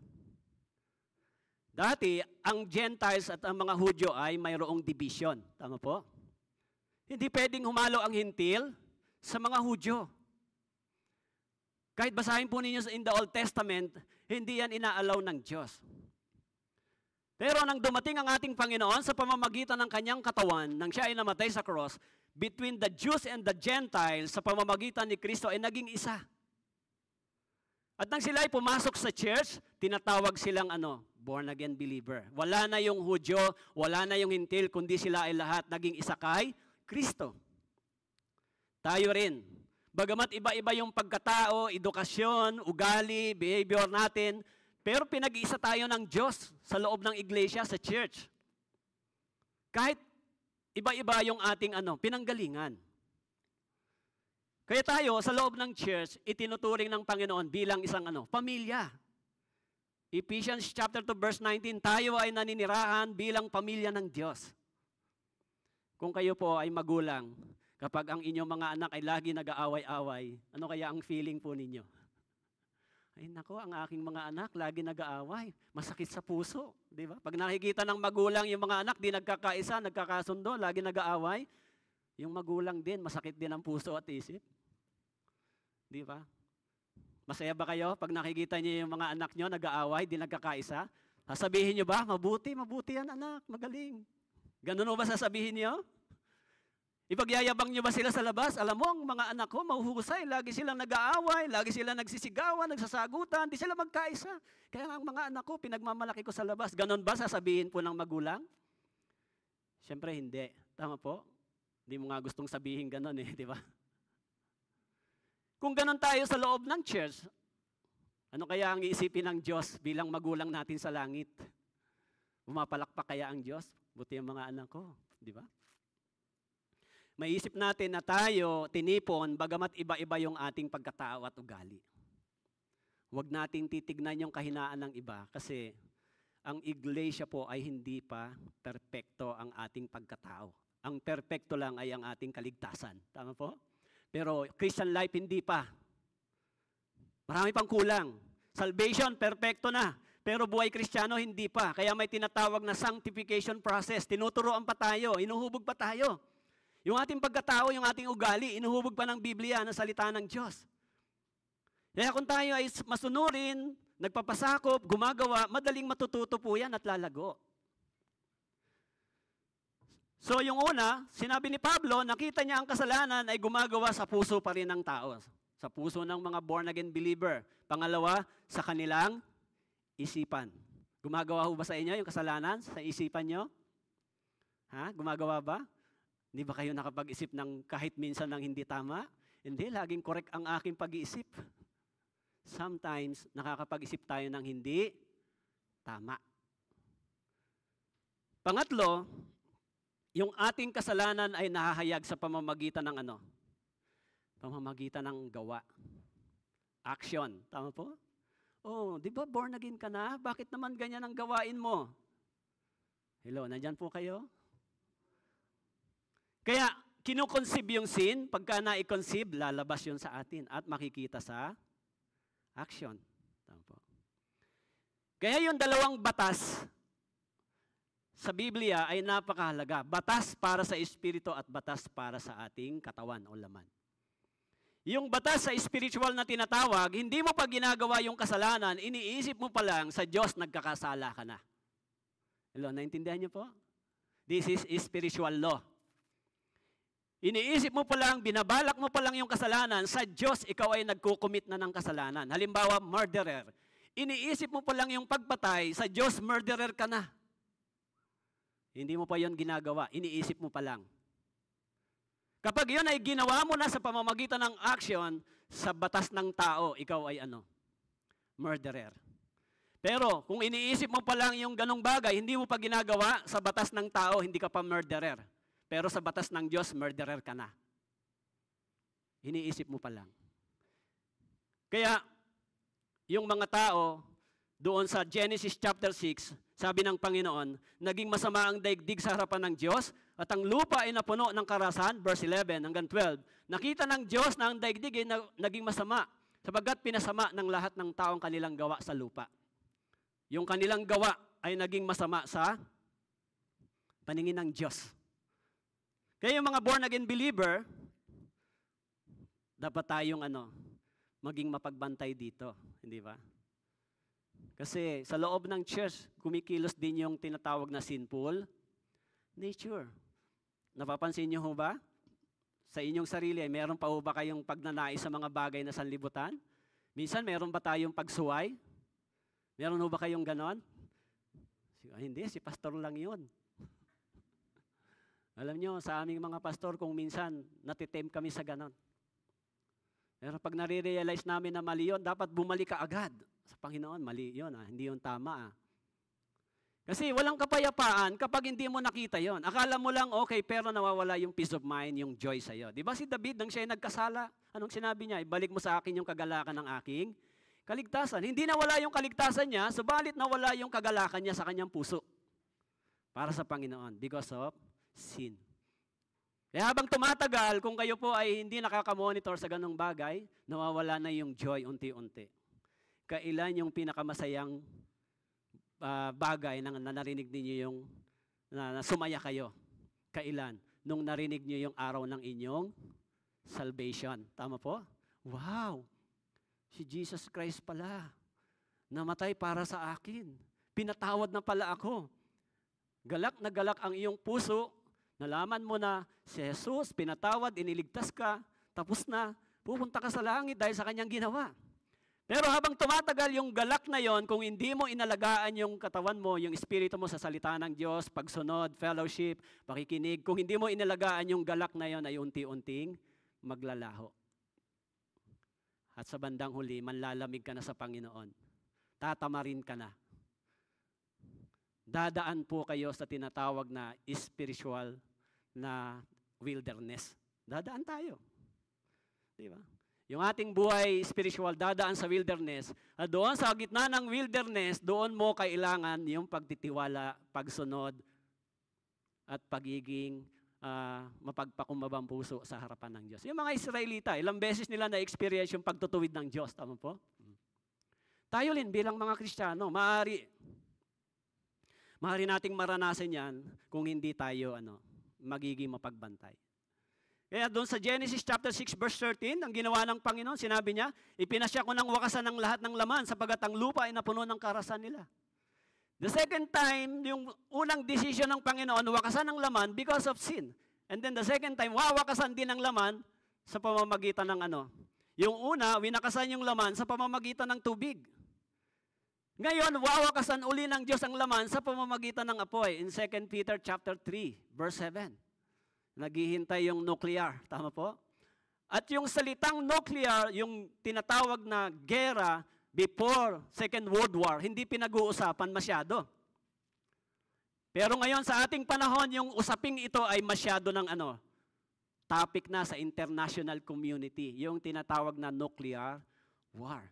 Dati, ang Gentiles at ang mga Hudyo ay mayroong division. Tama po? Hindi pwedeng humalo ang Hintil sa mga Hudyo. Kahit basahin po ninyo in the Old Testament, hindi yan inaalaw ng Diyos. Pero nang dumating ang ating Panginoon sa pamamagitan ng kanyang katawan, nang siya ay namatay sa cross, between the Jews and the Gentiles, sa pamamagitan ni Kristo ay naging isa. At nang sila ay pumasok sa church, tinatawag silang born-again believer. Wala na yung Hudyo, wala na yung Hintil, kundi sila ay lahat naging isa kay Kristo. Tayo rin. Bagamat iba-iba yung pagkatao, edukasyon, ugali, behavior natin, pero pinag-iisa tayo ng Diyos sa loob ng iglesia, sa church. Kahit iba-iba yung ating pinanggalingan. Kaya tayo, sa loob ng church, itinuturing ng Panginoon bilang isang pamilya. Ephesians chapter 2 verse 19, tayo ay naninirahan bilang pamilya ng Diyos. Kung kayo po ay magulang, kapag ang inyong mga anak ay lagi nag-aaway-away, ano kaya ang feeling po ninyo? Ay nako, ang aking mga anak lagi nag-aaway. Masakit sa puso, di ba? Pag nakikita ng magulang yung mga anak, di nagkakaisa, nagkakasundo, lagi nag-aaway, yung magulang din, masakit din ang puso at isip. Di ba? Masaya ba kayo pag nakikita niyo yung mga anak niyo nag-aaway, di nagkakaisa? Sasabihin niyo ba, mabuti yan anak, magaling. Ganun ba sasabihin niyo? Ipagyayabang niyo ba sila sa labas? Alam mo, ang mga anak ko, mahuhusay. Lagi silang nag-aaway, lagi silang nagsisigawan, nagsasagutan, di sila magkaisa. Kaya ang mga anak ko, pinagmamalaki ko sa labas. Ganon ba sasabihin po ng magulang? Siyempre hindi. Tama po? Hindi mo nga gustong sabihin ganon di ba? Kung ganon tayo sa loob ng church, ano kaya ang iisipin ng Diyos bilang magulang natin sa langit? Pumapalakpak kaya ang Diyos? Buti ang mga anak ko, di ba? Maisip natin na tayo tinipon bagamat iba-iba yung ating pagkatao at ugali. Huwag natin titignan yung kahinaan ng iba kasi ang iglesia po ay hindi pa perpekto ang ating pagkatao. Ang perpekto lang ay ang ating kaligtasan. Tama po? Pero Christian life hindi pa. Marami pang kulang. Salvation, perpekto na. Pero buhay Kristiyano, hindi pa. Kaya may tinatawag na sanctification process. Tinuturoan pa tayo, inuhubog pa tayo. Yung ating pagkatao, yung ating ugali, inuhubog pa ng Biblia na salita ng Diyos. Kaya kung tayo ay masunurin, nagpapasakop, gumagawa, madaling matututo po yan at lalago. So yung una, sinabi ni Pablo, nakita niya ang kasalanan ay gumagawa sa puso pa rin ng tao. Sa puso ng mga born-again believer. Pangalawa, sa kanilang isipan. Gumagawa ho ba sa inyo yung kasalanan sa isipan nyo? Ha? Gumagawa ba? Hindi ba kayo nakapag-isip ng kahit minsan ng hindi tama? Hindi, laging correct ang aking pag-iisip. Sometimes, nakakapag-isip tayo ng hindi tama. Pangatlo, yung ating kasalanan ay nahahayag sa pamamagitan ng ano? Pamamagitan ng gawa. Action. Tama po? Oh, di ba born again ka na? Bakit naman ganyan ang gawain mo? Hello, nandyan po kayo? Kaya, kinukonceive yung sin, pagka na-conceive, lalabas yun sa atin at makikita sa action. Tama po. Kaya yung dalawang batas sa Biblia ay napakahalaga. Batas para sa espiritu at batas para sa ating katawan o laman. Yung batas sa spiritual na tinatawag, hindi mo pa ginagawa yung kasalanan, iniisip mo pa lang sa Diyos nagkakasala ka na. Hello, naintindihan niyo po? This is spiritual law. Iniisip mo pa lang, binabalak mo pa lang yung kasalanan, sa Diyos ikaw ay nagkukumit na ng kasalanan. Halimbawa, murderer. Iniisip mo pa lang yung pagpatay, sa Diyos murderer ka na. Hindi mo pa yon ginagawa, iniisip mo pa lang. Kapag yun ay ginawa mo na sa pamamagitan ng action, sa batas ng tao, ikaw ay ano? Murderer. Pero kung iniisip mo pa lang yung ganong bagay, hindi mo pa ginagawa, sa batas ng tao, hindi ka pa murderer. Pero sa batas ng Diyos, murderer ka na. Iniisip mo pa lang. Kaya, yung mga tao, doon sa Genesis chapter 6, sabi ng Panginoon, naging masama ang daigdig sa harapan ng Diyos, at ang lupa ay napuno ng karahasan, verse 11 hanggang 12. Nakita ng Diyos na ang daigdig ay naging masama, sapagkat pinasama ng lahat ng taong kanilang gawa sa lupa. Yung kanilang gawa ay naging masama sa paningin ng Diyos. Kaya yung mga born-again believer, dapat tayong maging mapagbantay dito. Hindi ba? Kasi sa loob ng church, kumikilos din yung tinatawag na sinful nature. Napapansin niyo ho ba? Sa inyong sarili, meron pa ho ba kayong pagnanais sa mga bagay na sanlibutan? Minsan, meron ba tayong pagsuway? Meron ho ba kayong ganon? Hindi, si pastor lang yun. Alam nyo, sa aming mga pastor, kung minsan natitempt kami sa ganon. Pero pag nare-realize namin na mali yun, dapat bumalik ka agad sa Panginoon. Mali yun, hindi yun tama. Kasi walang kapayapaan kapag hindi mo nakita yon. Akala mo lang okay, pero nawawala yung peace of mind, yung joy sa'yo. Di ba si David, nang siya ay nagkasala, anong sinabi niya? Ibalik mo sa akin yung kagalakan ng aking kaligtasan. Hindi nawala yung kaligtasan niya, subalit nawala yung kagalakan niya sa kanyang puso. Para sa Panginoon, because of sin. Kaya habang tumatagal, kung kayo po ay hindi nakaka-monitor sa ganong bagay, nawawala na yung joy unti-unti. Kailan yung pinakamasayang bagay na narinig ninyo yung na sumaya kayo? Kailan? Nung narinig niyo yung araw ng inyong salvation. Tama po? Wow! Si Jesus Christ pala. Namatay para sa akin. Pinatawad na pala ako. Galak na galak ang iyong puso. Nalaman mo na si Jesus, pinatawad, iniligtas ka, tapos na, pupunta ka sa langit dahil sa kanyang ginawa. Pero habang tumatagal yung galak na yon, kung hindi mo inalagaan yung katawan mo, yung espiritu mo sa salita ng Diyos, pagsunod, fellowship, pakikinig, kung hindi mo inalagaan yung galak na yon, ay unti-unting maglalaho. At sa bandang huli, manlalamig ka na sa Panginoon. Tatamarin ka na. Dadaan po kayo sa tinatawag na spiritual na wilderness. Dadaan tayo. Di ba? Yung ating buhay spiritual, dadaan sa wilderness. At doon sa gitna ng wilderness, doon mo kailangan yung pagtitiwala, pagsunod, at pagiging mapagpakumbabang puso sa harapan ng Diyos. Yung mga Israelita, ilang beses nila na-experience yung pagtutuwid ng Diyos. Tama po? Tayo rin bilang mga Kristiyano, maaari nating maranasan yan kung hindi tayo magiging mapagbantay. Kaya doon sa Genesis chapter 6 verse 13, ang ginawa ng Panginoon, sinabi niya, ipinasya ko ng wakasan ng lahat ng laman sapagat ang lupa ay napuno ng karahasan nila. The second time, yung unang decision ng Panginoon, wakasan ng laman because of sin. And then the second time, wawakasan din ng laman sa pamamagitan ng Yung una, winakasan yung laman sa pamamagitan ng tubig. Ngayon, wawakasan uli ng Diyos ang laman sa pamamagitan ng apoy. In 2 Peter chapter 3, verse 7. Naghihintay yung nuclear. Tama po? At yung salitang nuclear, yung tinatawag na gera before Second World War, hindi pinag-uusapan masyado. Pero ngayon sa ating panahon, yung usaping ito ay masyado ng topic na sa international community. Yung tinatawag na nuclear war.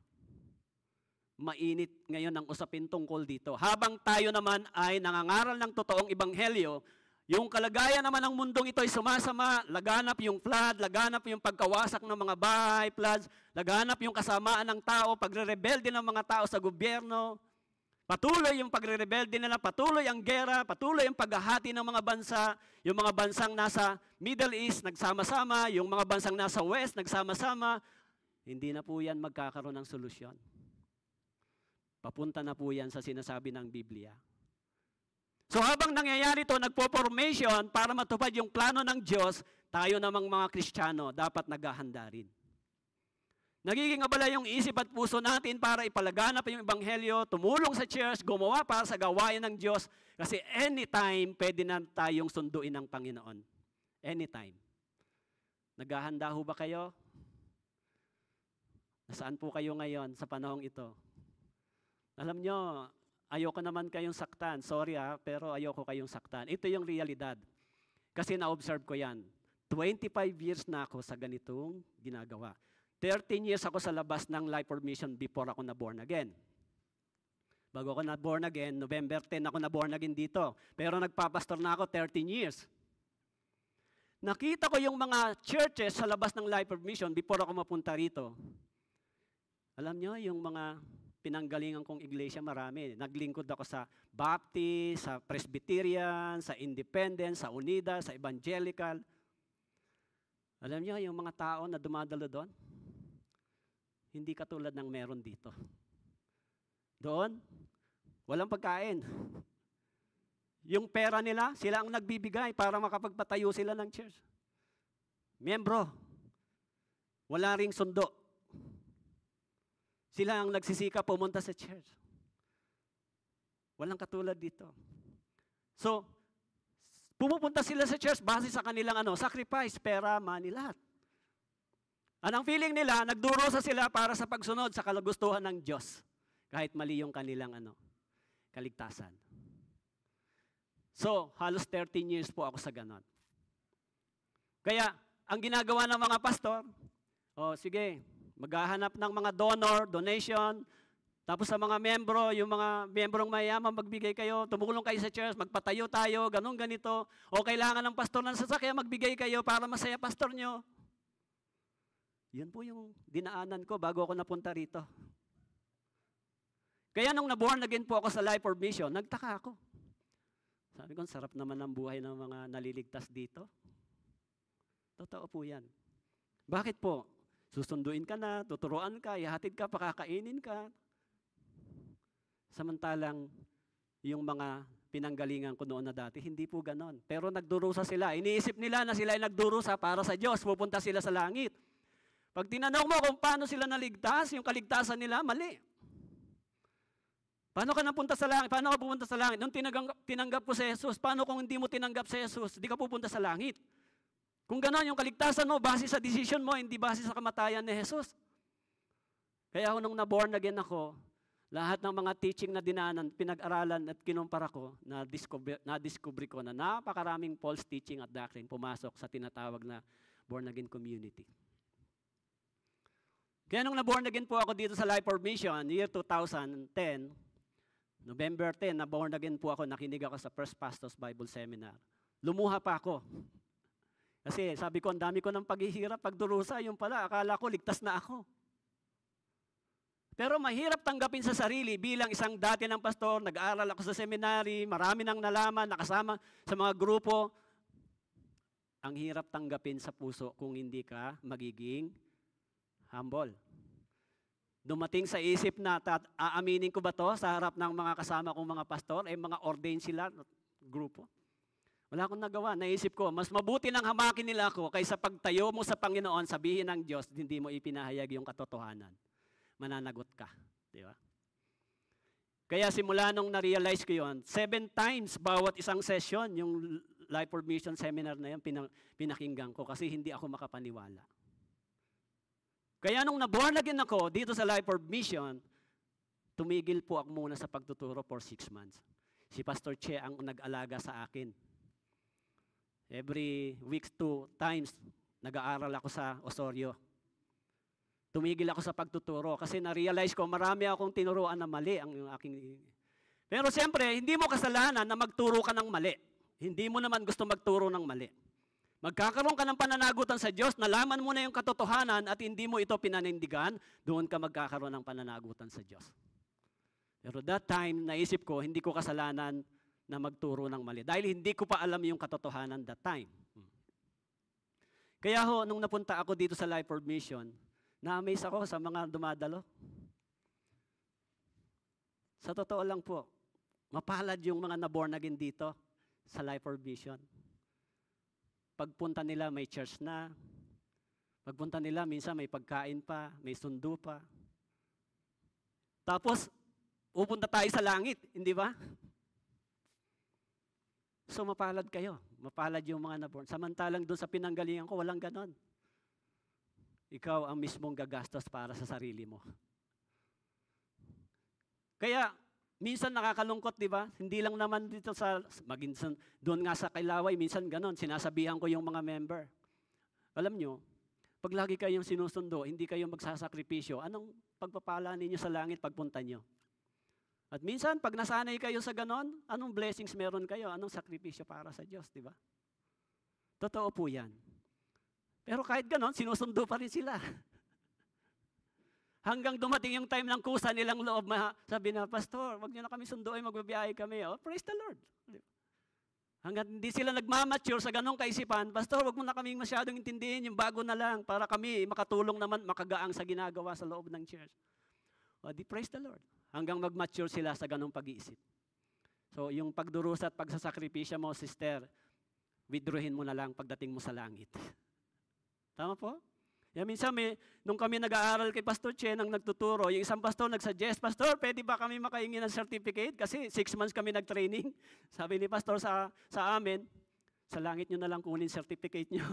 Mainit ngayon ang usapin tungkol dito. Habang tayo naman ay nangangaral ng totoong ebanghelyo, yung kalagayan naman ng mundong ito ay sumasama, laganap yung flood, laganap yung pagkawasak ng mga bahay, floods, laganap yung kasamaan ng tao, pagre-rebelde ng mga tao sa gobyerno, patuloy yung pagre-rebelde nila, patuloy ang gera, patuloy ang paghahati ng mga bansa, yung mga bansang nasa Middle East nagsama-sama, yung mga bansang nasa West nagsama-sama, hindi na po yan magkakaroon ng solusyon. Papunta na po yan sa sinasabi ng Biblia. So habang nangyayari ito, nagpo-formation para matupad yung plano ng Diyos, tayo namang mga Kristiyano dapat naghahanda rin. Nagiging abala yung isip at puso natin para ipalaganap yung ebanghelyo, tumulong sa church, gumawa para sa gawain ng Diyos, kasi anytime pwede na tayong sunduin ng Panginoon. Anytime. Naghahanda ho ba kayo? Nasaan po kayo ngayon sa panahong ito? Alam nyo, ayoko naman kayong saktan. Sorry pero ayoko kayong saktan. Ito yung realidad. Kasi na-observe ko yan. 25 years na ako sa ganitong ginagawa. 13 years ako sa labas ng Life for Mission before ako na-born again. Bago ako na-born again, November 10 ako na-born again dito. Pero nagpapastor na ako 13 years. Nakita ko yung mga churches sa labas ng Life for Mission before ako mapunta rito. Alam nyo, yung mga pinanggalingan kong iglesia, marami. Naglingkod ako sa Baptist, sa Presbyterian, sa Independent, sa Unida, sa Evangelical. Alam niyo, yung mga tao na dumadalo doon, hindi katulad ng meron dito. Doon, walang pagkain. Yung pera nila, sila ang nagbibigay para makapagpatayo sila ng church. Miyembro, wala ring sundo. Sila ang nagsisika pumunta sa church. Walang katulad dito. So, pumupunta sila sa church base sa kanilang sacrifice, pera, money, lahat. Anong feeling nila? Nagdurusa sila para sa pagsunod sa kagustuhan ng Diyos. Kahit mali yung kanilang kaligtasan. So, halos 13 years po ako sa ganon. Kaya, ang ginagawa ng mga pastor, sige, maghahanap ng mga donation, tapos sa mga membro, yung mga membrong mayaman, magbigay kayo, tumulong kayo sa church, magpatayo tayo, ganun, ganito. O kailangan ng pastor ng sasakyan, magbigay kayo para masaya pastor nyo. Yun po yung dinaanan ko bago ako napunta rito. Kaya nung naborn again po ako sa Life for Mission, nagtaka ako. Sabi ko, sarap naman ang buhay ng mga naliligtas dito. Totoo po yan. Bakit po? Susunduin ka na, tuturuan ka, ihatid ka, pakakainin ka. Samantalang, yung mga pinanggalingan ko noon na dati, hindi po ganon. Pero nagdurusa sila. Iniisip nila na sila ay nagdurusa para sa Diyos. Pupunta sila sa langit. Pag tinanong mo kung paano sila naligtas, yung kaligtasan nila, mali. Paano ka napunta sa langit? Paano ka pupunta sa langit? Nung tinanggap ko si Jesus, paano kung hindi mo tinanggap si Jesus, hindi ka pupunta sa langit? Kung gano'n, yung kaligtasan mo, base sa decision mo, hindi base sa kamatayan ni Jesus. Kaya ako nung na-born again ako, lahat ng mga teaching na dinaanan, pinag-aralan at kinumpara ko, na-discover ko na napakaraming false teaching at doctrine pumasok sa tinatawag na born again community. Kaya nung na-born again po ako dito sa Life for Mission, year 2010, November 10, na-born again po ako, nakinig ako sa First Pastors Bible Seminar. Lumuha pa ako. Kasi sabi ko, ang dami ko ng paghihirap, pagdurusa, yung pala, akala ko ligtas na ako. Pero mahirap tanggapin sa sarili bilang isang dati ng pastor, nag-aaral ako sa seminary, marami nang nalaman, nakasama sa mga grupo. Ang hirap tanggapin sa puso kung hindi ka magiging humble. Dumating sa isip na, aaminin ko ba to sa harap ng mga kasama kong mga pastor, mga ordained sila, grupo. Wala akong nagawa. Naisip ko, mas mabuti nang hamakin nila ako kaysa pagtayo mo sa Panginoon, sabihin ng Diyos, hindi mo ipinahayag yung katotohanan. Mananagot ka. Di ba? Kaya simula nung na-realize ko yun, 7 times bawat isang session, yung Life for Mission seminar na yun, pinakinggan ko kasi hindi ako makapaniwala. Kaya nung na-born again ako dito sa Life for Mission, tumigil po ako muna sa pagtuturo for 6 months. Si Pastor Che ang nag-alaga sa akin. Every week 2 times, nag-aaral ako sa Osorio. Tumigil ako sa pagtuturo kasi na-realize ko marami akong tinuruan na mali ang aking. Pero siyempre, hindi mo kasalanan na magturo ka ng mali. Hindi mo naman gusto magturo ng mali. Magkakaroon ka ng pananagutan sa Diyos, nalaman mo na yung katotohanan at hindi mo ito pinanindigan, doon ka magkakaroon ng pananagutan sa Diyos. Pero that time, naisip ko, hindi ko kasalanan na magturo ng mali. Dahil hindi ko pa alam yung katotohanan that time. Kaya ho, nung napunta ako dito sa Life for Mission, na-amaze ako sa mga dumadalo. Sa totoo lang po, mapalad yung mga na-born again dito sa Life for Mission. Pagpunta nila, may church na. Pagpunta nila, minsan may pagkain pa, may sundo pa. Tapos, pupunta tayo sa langit, hindi ba? So mapalad kayo. Mapalad yung mga naborn. Samantalang doon sa pinanggalingan ko, walang ganon. Ikaw ang mismong gagastos para sa sarili mo. Kaya, minsan nakakalungkot, di ba? Hindi lang naman dito sa, doon nga sa Kilaway, minsan ganon, sinasabihan ko yung mga member. Alam nyo, pag lagi kayong sinusundo, hindi kayo magsasakripisyo, anong pagpapala ninyo sa langit pagpunta nyo? At minsan, pag nasanay kayo sa ganon, anong blessings meron kayo? Anong sakripisyo para sa Diyos, di ba? Totoo po yan. Pero kahit ganon, sinusundo pa rin sila. Hanggang dumating yung time ng kusa nilang loob, sabi na, Pastor, wag niyo na kami sunduin, magbabiyahe kami. Oh, praise the Lord. Hanggang hindi sila nagmamature sa ganong kaisipan, Pastor, wag mo na kami masyadong intindihin, yung bago na lang, para kami makatulong naman, makagaang sa ginagawa sa loob ng church. O, di praise the Lord. Hanggang mag-mature sila sa ganong pag-iisip. So, yung pagdurusa at pagsasakripisya mo, sister, withdrawin mo na lang pagdating mo sa langit. Tama po? Yan, minsan, nung kami nag-aaral kay Pastor Che, nang nagtuturo, yung isang pastor nagsuggest, Pastor, pwede ba kami makahingi ng certificate? Kasi 6 months kami nag-training. Sabi ni Pastor sa amin, sa langit nyo na lang kunin certificate nyo.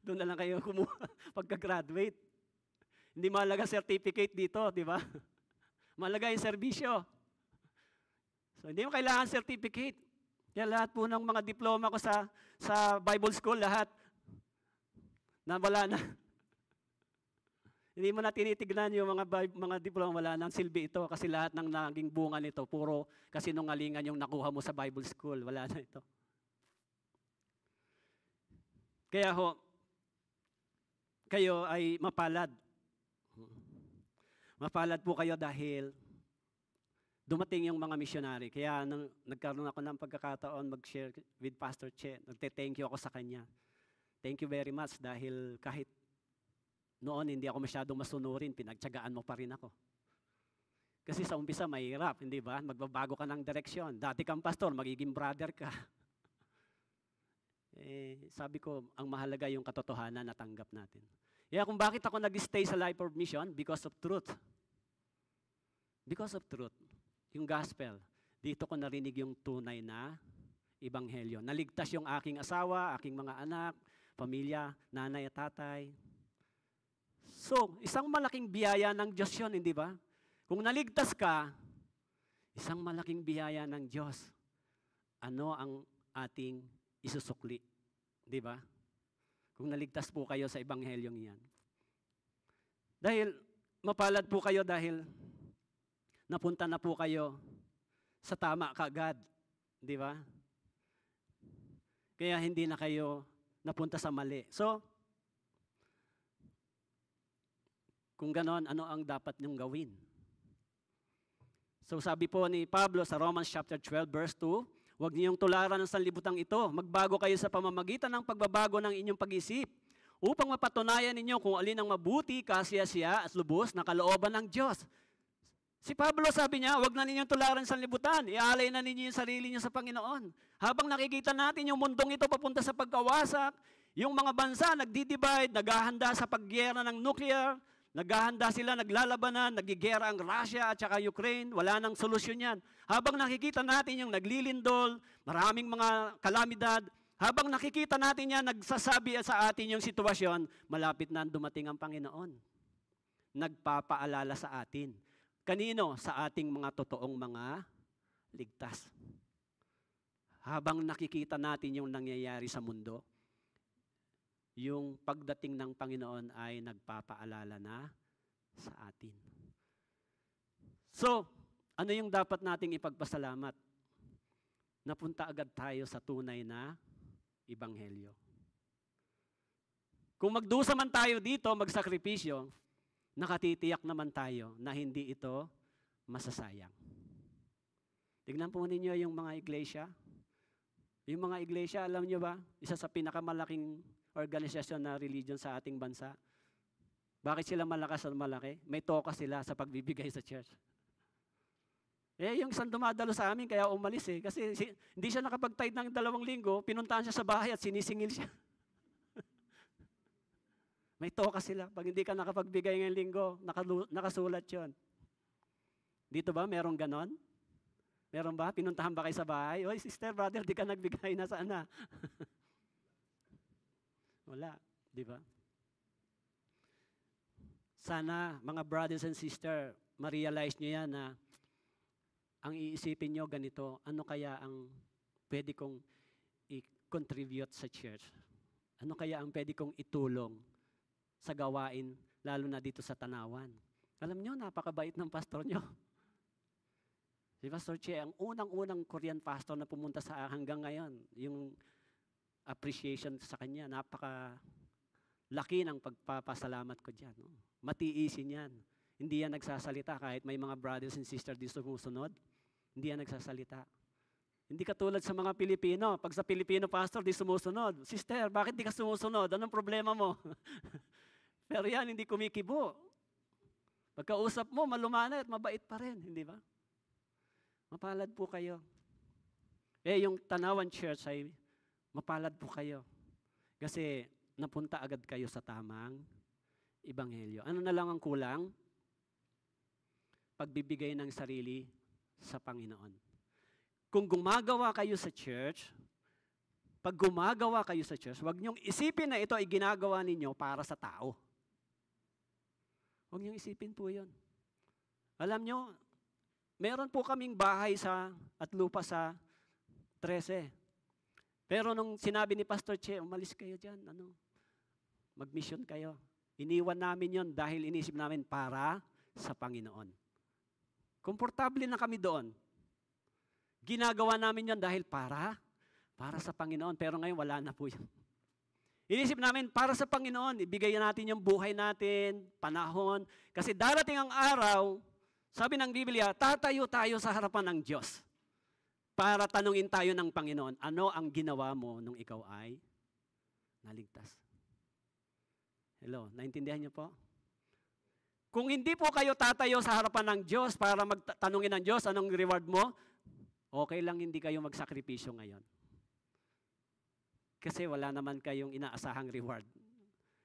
Doon na lang kayo kumuha pagka-graduate. Hindi mahalaga certificate dito, di ba? Mahalaga yung serbisyo. So, hindi mo kailangan certificate. Kaya lahat po ng mga diploma ko sa Bible School, lahat, na wala na. Hindi mo na tinitignan yung mga diploma, wala nang silbi ito kasi lahat ng naging bunga nito, puro kasinungalingan yung nakuha mo sa Bible School. Wala na ito. Kaya ho, kayo ay mapalad. Mapalad po kayo dahil dumating yung mga missionary. Kaya nang nagkaroon ako ng pagkakataon mag-share with Pastor Che, nagte-thank you ako sa kanya. Thank you very much dahil kahit noon hindi ako masyadong masunurin, pinagtiyagaan mo pa rin ako. Kasi sa umpisa mahirap, hindi ba? Magbabago ka ng direksyon. Dati kang pastor, magiging brother ka. Sabi ko, ang mahalaga yung katotohanan na tanggap natin. Kaya kung bakit ako nag-stay sa Life for Mission? Because of truth. Because of truth. Yung gospel. Dito ko narinig yung tunay na ebanghelyo. Naligtas yung aking asawa, aking mga anak, pamilya, nanay at tatay. So, isang malaking biyaya ng Diyos yun, hindi ba? Kung naligtas ka, isang malaking biyaya ng Diyos. Ano ang ating isusukli? Di ba? Kung naligtas po kayo sa ebanghelyong iyan. Dahil mapalad po kayo dahil napunta na po kayo sa tama kaagad. Di ba? Kaya hindi na kayo napunta sa mali. So, kung ganon, ano ang dapat niyong gawin? So sabi po ni Pablo sa Romans chapter 12 verse 2, huwag niyong tularan ng sanlibutan ito. Magbago kayo sa pamamagitan ng pagbabago ng inyong pag-isip upang mapatunayan ninyo kung alin ang mabuti, kasiyasiya at lubos na kalooban ng Diyos. Si Pablo sabi niya, huwag na ninyong tularan sa libutan. Ialay na ninyo yung sarili niyo sa Panginoon. Habang nakikita natin yung mundong ito papunta sa pagkawasak, yung mga bansa nagdi-divide, naghahanda sa paggera ng nuclear, naghahanda sila, naglalabanan, nagigera ang Russia at saka Ukraine, wala nang solusyon yan. Habang nakikita natin yung naglilindol, maraming mga kalamidad, habang nakikita natin yan, nagsasabi sa atin yung sitwasyon, malapit na dumating ang Panginoon. Nagpapaalala sa atin. Kanino? Sa ating mga totoong mga ligtas. Habang nakikita natin yung nangyayari sa mundo, yung pagdating ng Panginoon ay nagpapaalala na sa atin. So, ano yung dapat nating ipagpasalamat? Napunta agad tayo sa tunay na Ebanghelyo. Kung magdusa man tayo dito, magsakripisyo, nakatitiyak naman tayo na hindi ito masasayang. Tignan po ninyo yung mga iglesia. Yung mga iglesia, alam nyo ba, isa sa pinakamalaking organisasyon na religion sa ating bansa. Bakit sila malakas at malaki? May toka sila sa pagbibigay sa church. Yung isang dumadalo sa amin, kaya umalis Kasi hindi siya nakapag-tithe ng 2 linggo, pinuntahan siya sa bahay at sinisingil siya. May toka sila. Pag hindi ka nakapagbigay ngayong linggo, nakasulat yon. Dito ba, merong ganon? Meron ba? Pinuntahan ba kayo sa bahay? Oy, sister, brother, di ka nagbigay, nasaan na? Wala, di ba? Sana, mga brothers and sisters, ma-realize nyo yan na ang iisipin nyo ganito, ano kaya ang pwede kong i-contribute sa church? Ano kaya ang pwede kong itulong sa gawain, lalo na dito sa Tanawan? Alam nyo, napakabait ng pastor nyo. Si Pastor Che, ang unang-unang Korean pastor na pumunta sa hanggang ngayon, yung appreciation sa kanya, napaka-laki ng pagpapasalamat ko dyan. No? Matiisin yan. Hindi yan nagsasalita kahit may mga brothers and sisters dito sumusunod. Hindi yan nagsasalita. Hindi katulad sa mga Pilipino. Pag sa Pilipino pastor, di sumusunod. Sister, bakit di ka sumusunod? Anong problema mo? Pero yan, hindi kumikibo. Pagkausap mo, malumanay at mabait pa rin. Hindi ba? Mapalad po kayo. Yung Tanawan Church ay mapalad po kayo. Kasi napunta agad kayo sa tamang Ebanghelyo. Ano na lang ang kulang? Pagbibigay ng sarili sa Panginoon. Kung gumagawa kayo sa church, pag gumagawa kayo sa church, huwag niyong isipin na ito ay ginagawa ninyo para sa tao. Huwag niyong isipin po yun. Alam niyo, meron po kaming bahay at lupa sa 13. Pero nung sinabi ni Pastor Che, umalis kayo dyan, mag-mission kayo. Iniwan namin yon dahil inisip namin para sa Panginoon. Komportable na kami doon. Ginagawa namin yon dahil para sa Panginoon. Pero ngayon wala na po yun. Inisip namin para sa Panginoon, ibigay natin yung buhay natin, panahon. Kasi darating ang araw, sabi ng Biblia, tatayo tayo sa harapan ng Diyos para tanungin tayo ng Panginoon, ano ang ginawa mo nung ikaw ay naligtas? Hello, naintindihan niyo po? Kung hindi po kayo tatayo sa harapan ng Diyos para magtanungin ng Diyos, anong reward mo? Okay lang hindi kayo magsakripisyo ngayon. Kasi wala naman kayong inaasahang reward.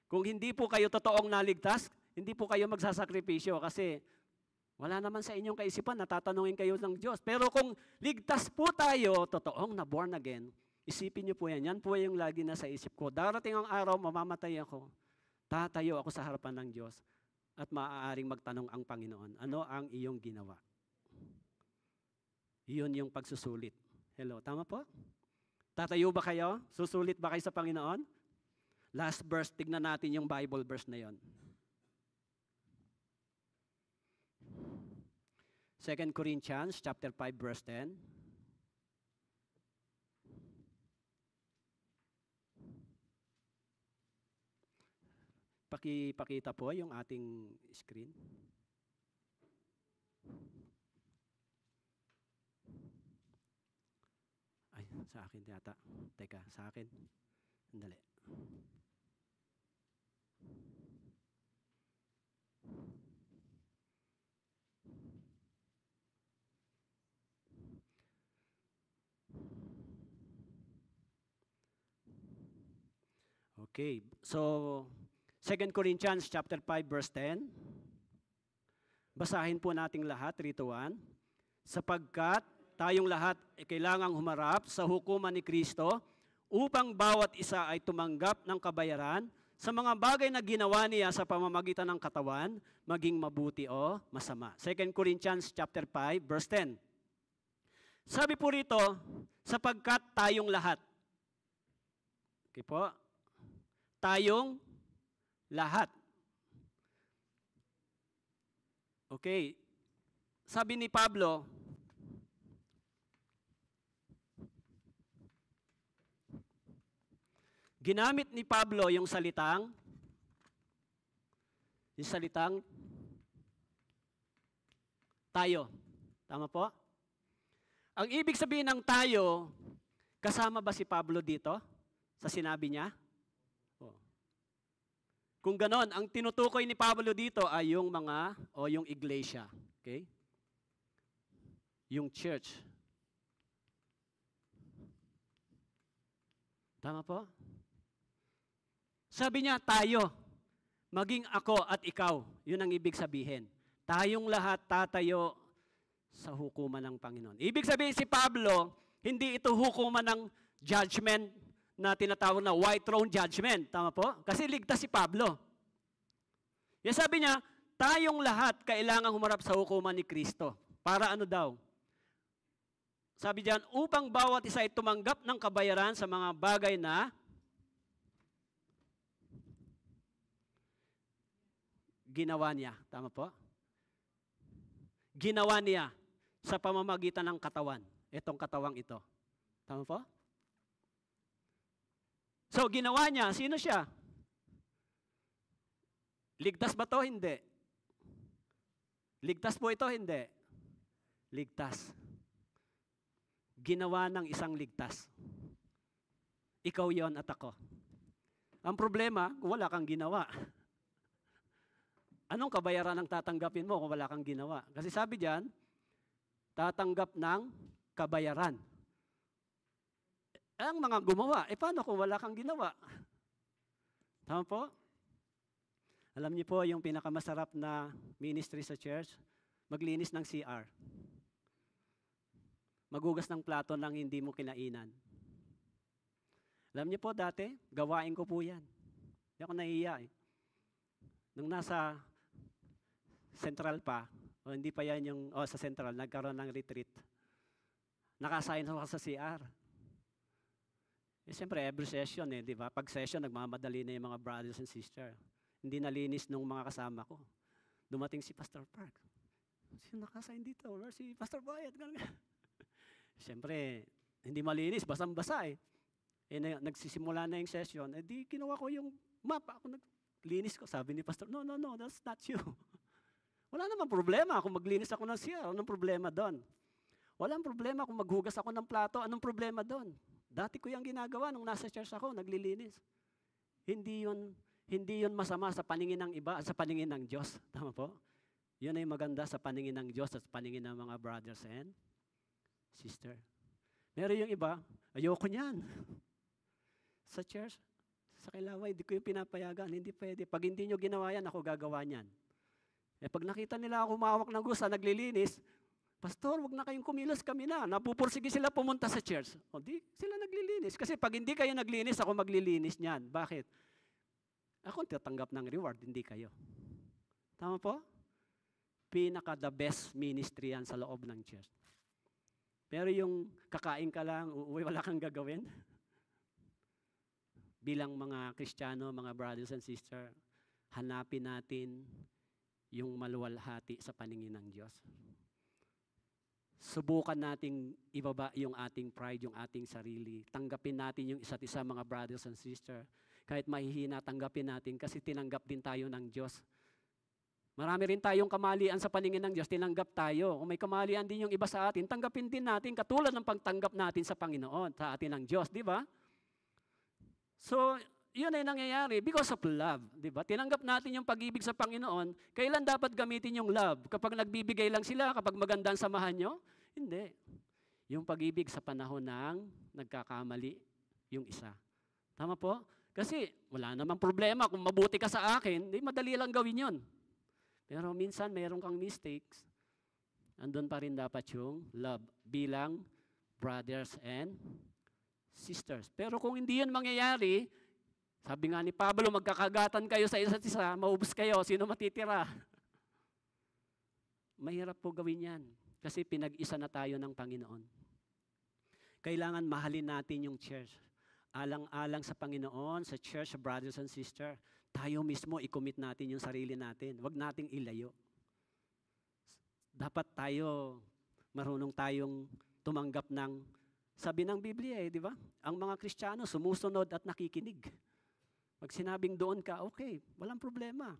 Kung hindi po kayo totoong naligtas, hindi po kayo magsasakripisyo kasi wala naman sa inyong kaisipan na tatanungin kayo ng Diyos. Pero kung ligtas po tayo, totoong na born again, isipin niyo po yan. Yan po yung lagi na sa isip ko. Darating ang araw, mamamatay ako. Tatayo ako sa harapan ng Diyos at maaaring magtanong ang Panginoon, ano ang iyong ginawa? Iyon yung pagsusulit. Hello, tama po? Tatayo ba kayo? Susulit ba kayo sa Panginoon? Last verse, tignan natin yung Bible verse na yon. 2 Corinthians chapter 5 verse 10. Pakita po yung ating screen. Ay, sa akin yata. Teka, sa akin. Sandali. Okay. So, 2 Corinthians chapter 5 verse 10. Basahin po nating lahat, 3 to 1. Sapagkat tayong lahat ay kailangang humarap sa hukuman ni Kristo upang bawat isa ay tumanggap ng kabayaran sa mga bagay na ginawa niya sa pamamagitan ng katawan, maging mabuti o masama. 2 Corinthians chapter 5 verse 10. Sabi po rito, sapagkat tayong lahat. Okay po? Tayong lahat. Okay. Sabi ni Pablo, ginamit ni Pablo yung salitang tayo. Tama po? Ang ibig sabihin ng tayo, kasama ba si Pablo dito sa sinabi niya? Oh. Kung ganon, ang tinutukoy ni Pablo dito ay yung yung iglesia. Okay? Yung church. Tama po? Sabi niya, tayo. Maging ako at ikaw. Yun ang ibig sabihin. Tayong lahat tatayo sa hukuman ng Panginoon. Ibig sabihin si Pablo, hindi ito hukuman ng judgment na tinatawag na white throne judgment. Tama po? Kasi ligtas si Pablo. Yan sabi niya, tayong lahat kailangang humarap sa hukuman ni Kristo. Para ano daw? Sabi diyan, upang bawat isa ay tumanggap ng kabayaran sa mga bagay na ginawa niya. Tama po? Ginawa niya sa pamamagitan ng katawan. Itong katawang ito. Tama po? So, ginawa niya. Sino siya? Ligtas ba to? Hindi. Ligtas po ito? Hindi. Ligtas. Ginawa ng isang ligtas. Ikaw yon at ako. Ang problema, kung wala kang ginawa. Anong kabayaran ang tatanggapin mo kung wala kang ginawa? Kasi sabi diyan, tatanggap ng kabayaran. Ang mga gumawa, paano kung wala kang ginawa? Tama po? Alam niyo po, yung pinakamasarap na ministry sa church, maglinis ng CR. Magugas ng plato nang hindi mo kinainan. Alam niyo po dati, gawain ko po yan. Hindi ako nahihiya eh. Nung nasa Central pa, o hindi pa yan yung, sa Central, nagkaroon ng retreat. Nakasign ako sa CR. Siyempre, every session di ba? Pag session, nagmamadali na yung mga brothers and sisters. Hindi nalinis nung mga kasama ko. Dumating si Pastor Park. Sino nakasign dito? Or si Pastor Bayat? Siyempre, hindi malinis, basang-basa nagsisimula na yung session, di kinuha ko yung map, ako naglinis ko. Sabi ni Pastor, no, that's not you. Wala namang problema kung maglinis ako ng CR. Anong problema doon? Walang problema kung maghugas ako ng plato. Anong problema doon? Dati ko yung ginagawa nung nasa church ako, naglilinis. Hindi yun masama sa paningin ng iba, sa paningin ng Diyos. Tama po? Yun ay maganda sa paningin ng Diyos at sa paningin ng mga brothers and sister. Meron yung iba, ayoko niyan. Sa church, sa Kilaway, hindi ko yung pinapayagan. Hindi pwede. Pag hindi nyo ginawa yan, ako gagawa niyan. Pag nakita nila ako humawak ng gusa, naglilinis, Pastor, wag na kayong kumilos, kami na. Napupursige sila pumunta sa church. Di sila naglilinis. Kasi pag hindi kayo naglinis, ako maglilinis niyan. Bakit? Ako tatanggap ng reward, hindi kayo. Tama po? The best ministry yan sa loob ng church. Pero yung kakain ka lang, uuwi, wala kang gagawin. Bilang mga Kristiyano, mga brothers and sisters, hanapin natin yung maluwalhati sa paningin ng Diyos. Subukan nating ibaba yung ating pride, yung ating sarili. Tanggapin natin yung isa't isa, mga brothers and sisters. Kahit mahihina, tanggapin natin kasi tinanggap din tayo ng Diyos. Marami rin tayong kamalian sa paningin ng Diyos, tinanggap tayo. Kung may kamalian din yung iba sa atin, tanggapin din natin katulad ng pagtanggap natin sa Panginoon, sa atin ng Diyos, di ba? So, yun ay nangyayari because of love, di ba? Tinanggap natin yung pag-ibig sa Panginoon. Kailan dapat gamitin yung love? Kapag nagbibigay lang sila, kapag magandang samahan nyo? Hindi. Yung pag-ibig sa panahon ng nagkakamali yung isa. Tama po? Kasi wala namang problema. Kung mabuti ka sa akin, di madali lang gawin yun. Pero minsan meron kang mistakes. Andun pa rin dapat yung love bilang brothers and sisters. Pero kung hindi yun mangyayari, sabi nga ni Pablo, magkakagatan kayo sa isa't isa, maubos kayo, sino matitira? Mahirap po gawin yan kasi pinag-isa na tayo ng Panginoon. Kailangan mahalin natin yung church. Alang-alang sa Panginoon, sa church, brothers and sisters, tayo mismo i-commit natin yung sarili natin. Huwag nating ilayo. Dapat tayo, marunong tayong tumanggap ng, sabi ng Biblia di ba? Ang mga Kristiyano sumusunod at nakikinig. Pag sinabing doon ka, okay, walang problema.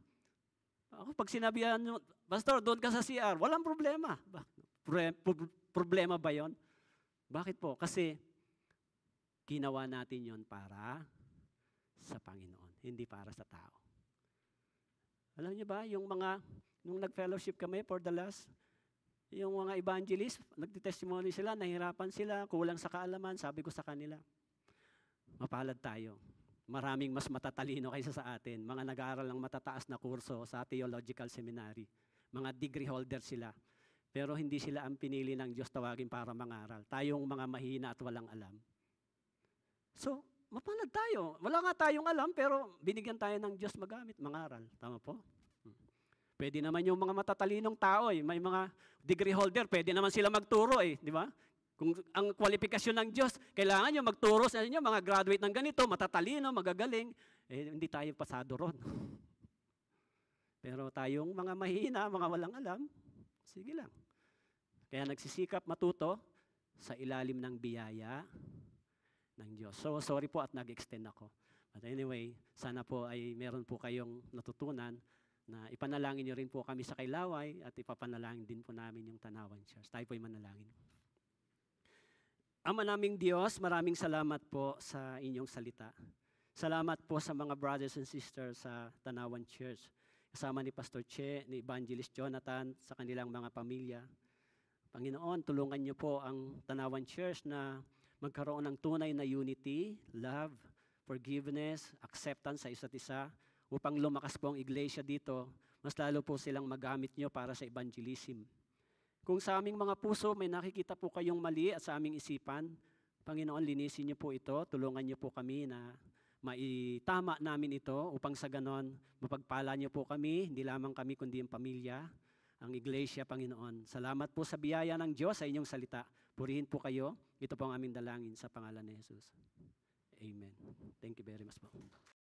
Ako, pag sinabihan nyo, Pastor, doon ka sa CR, walang problema. Problema ba yon? Bakit po? Kasi ginawa natin yon para sa Panginoon, hindi para sa tao. Alam niyo ba, nung nag-fellowship kami for the last, yung mga evangelist, nagtitestimony sila, nahirapan sila, kulang sa kaalaman, sabi ko sa kanila, mapalad tayo. Maraming mas matatalino kaysa sa atin. Mga nag-aaral ng matataas na kurso sa theological seminary. Mga degree holder sila. Pero hindi sila ang pinili ng Diyos tawagin para mangaral. Tayong mga mahina at walang alam. So, mapalad tayo. Wala nga tayong alam, pero binigyan tayo ng Diyos magamit, mangaral. Tama po? Pwede naman yung mga matatalinong tao, may mga degree holder, pwede naman sila magturo, di ba? Kung ang kwalifikasyon ng Diyos, kailangan nyo magturo sa inyo, mga graduate ng ganito, matatalino, magagaling, hindi tayo pasado ron. Pero tayong mga mahina, mga walang alam, sige lang. Kaya nagsisikap matuto sa ilalim ng biyaya ng Diyos. So, sorry po at nag-extend ako. But anyway, sana po ay meron po kayong natutunan na ipanalangin nyo rin po kami sa Kailaway at ipapanalangin din po namin yung Tanawan Church. Tayo po ay manalangin. Ama naming Diyos, maraming salamat po sa inyong salita. Salamat po sa mga brothers and sisters sa Tanawan Church. Kasama ni Pastor Che, ni Evangelist Jonathan, sa kanilang mga pamilya. Panginoon, tulungan niyo po ang Tanawan Church na magkaroon ng tunay na unity, love, forgiveness, acceptance sa isa't isa, upang lumakas po ang iglesia dito, mas lalo po silang magamit niyo para sa evangelism. Kung sa aming mga puso may nakikita po kayong mali at sa aming isipan, Panginoon, linisin niyo po ito, tulungan niyo po kami na maitama namin ito upang sa ganon mapagpala niyo po kami, hindi lamang kami kundi ang pamilya, ang iglesia, Panginoon. Salamat po sa biyaya ng Diyos sa inyong salita. Purihin po kayo. Ito po ang aming dalangin sa pangalan ni Jesus. Amen. Thank you very much po.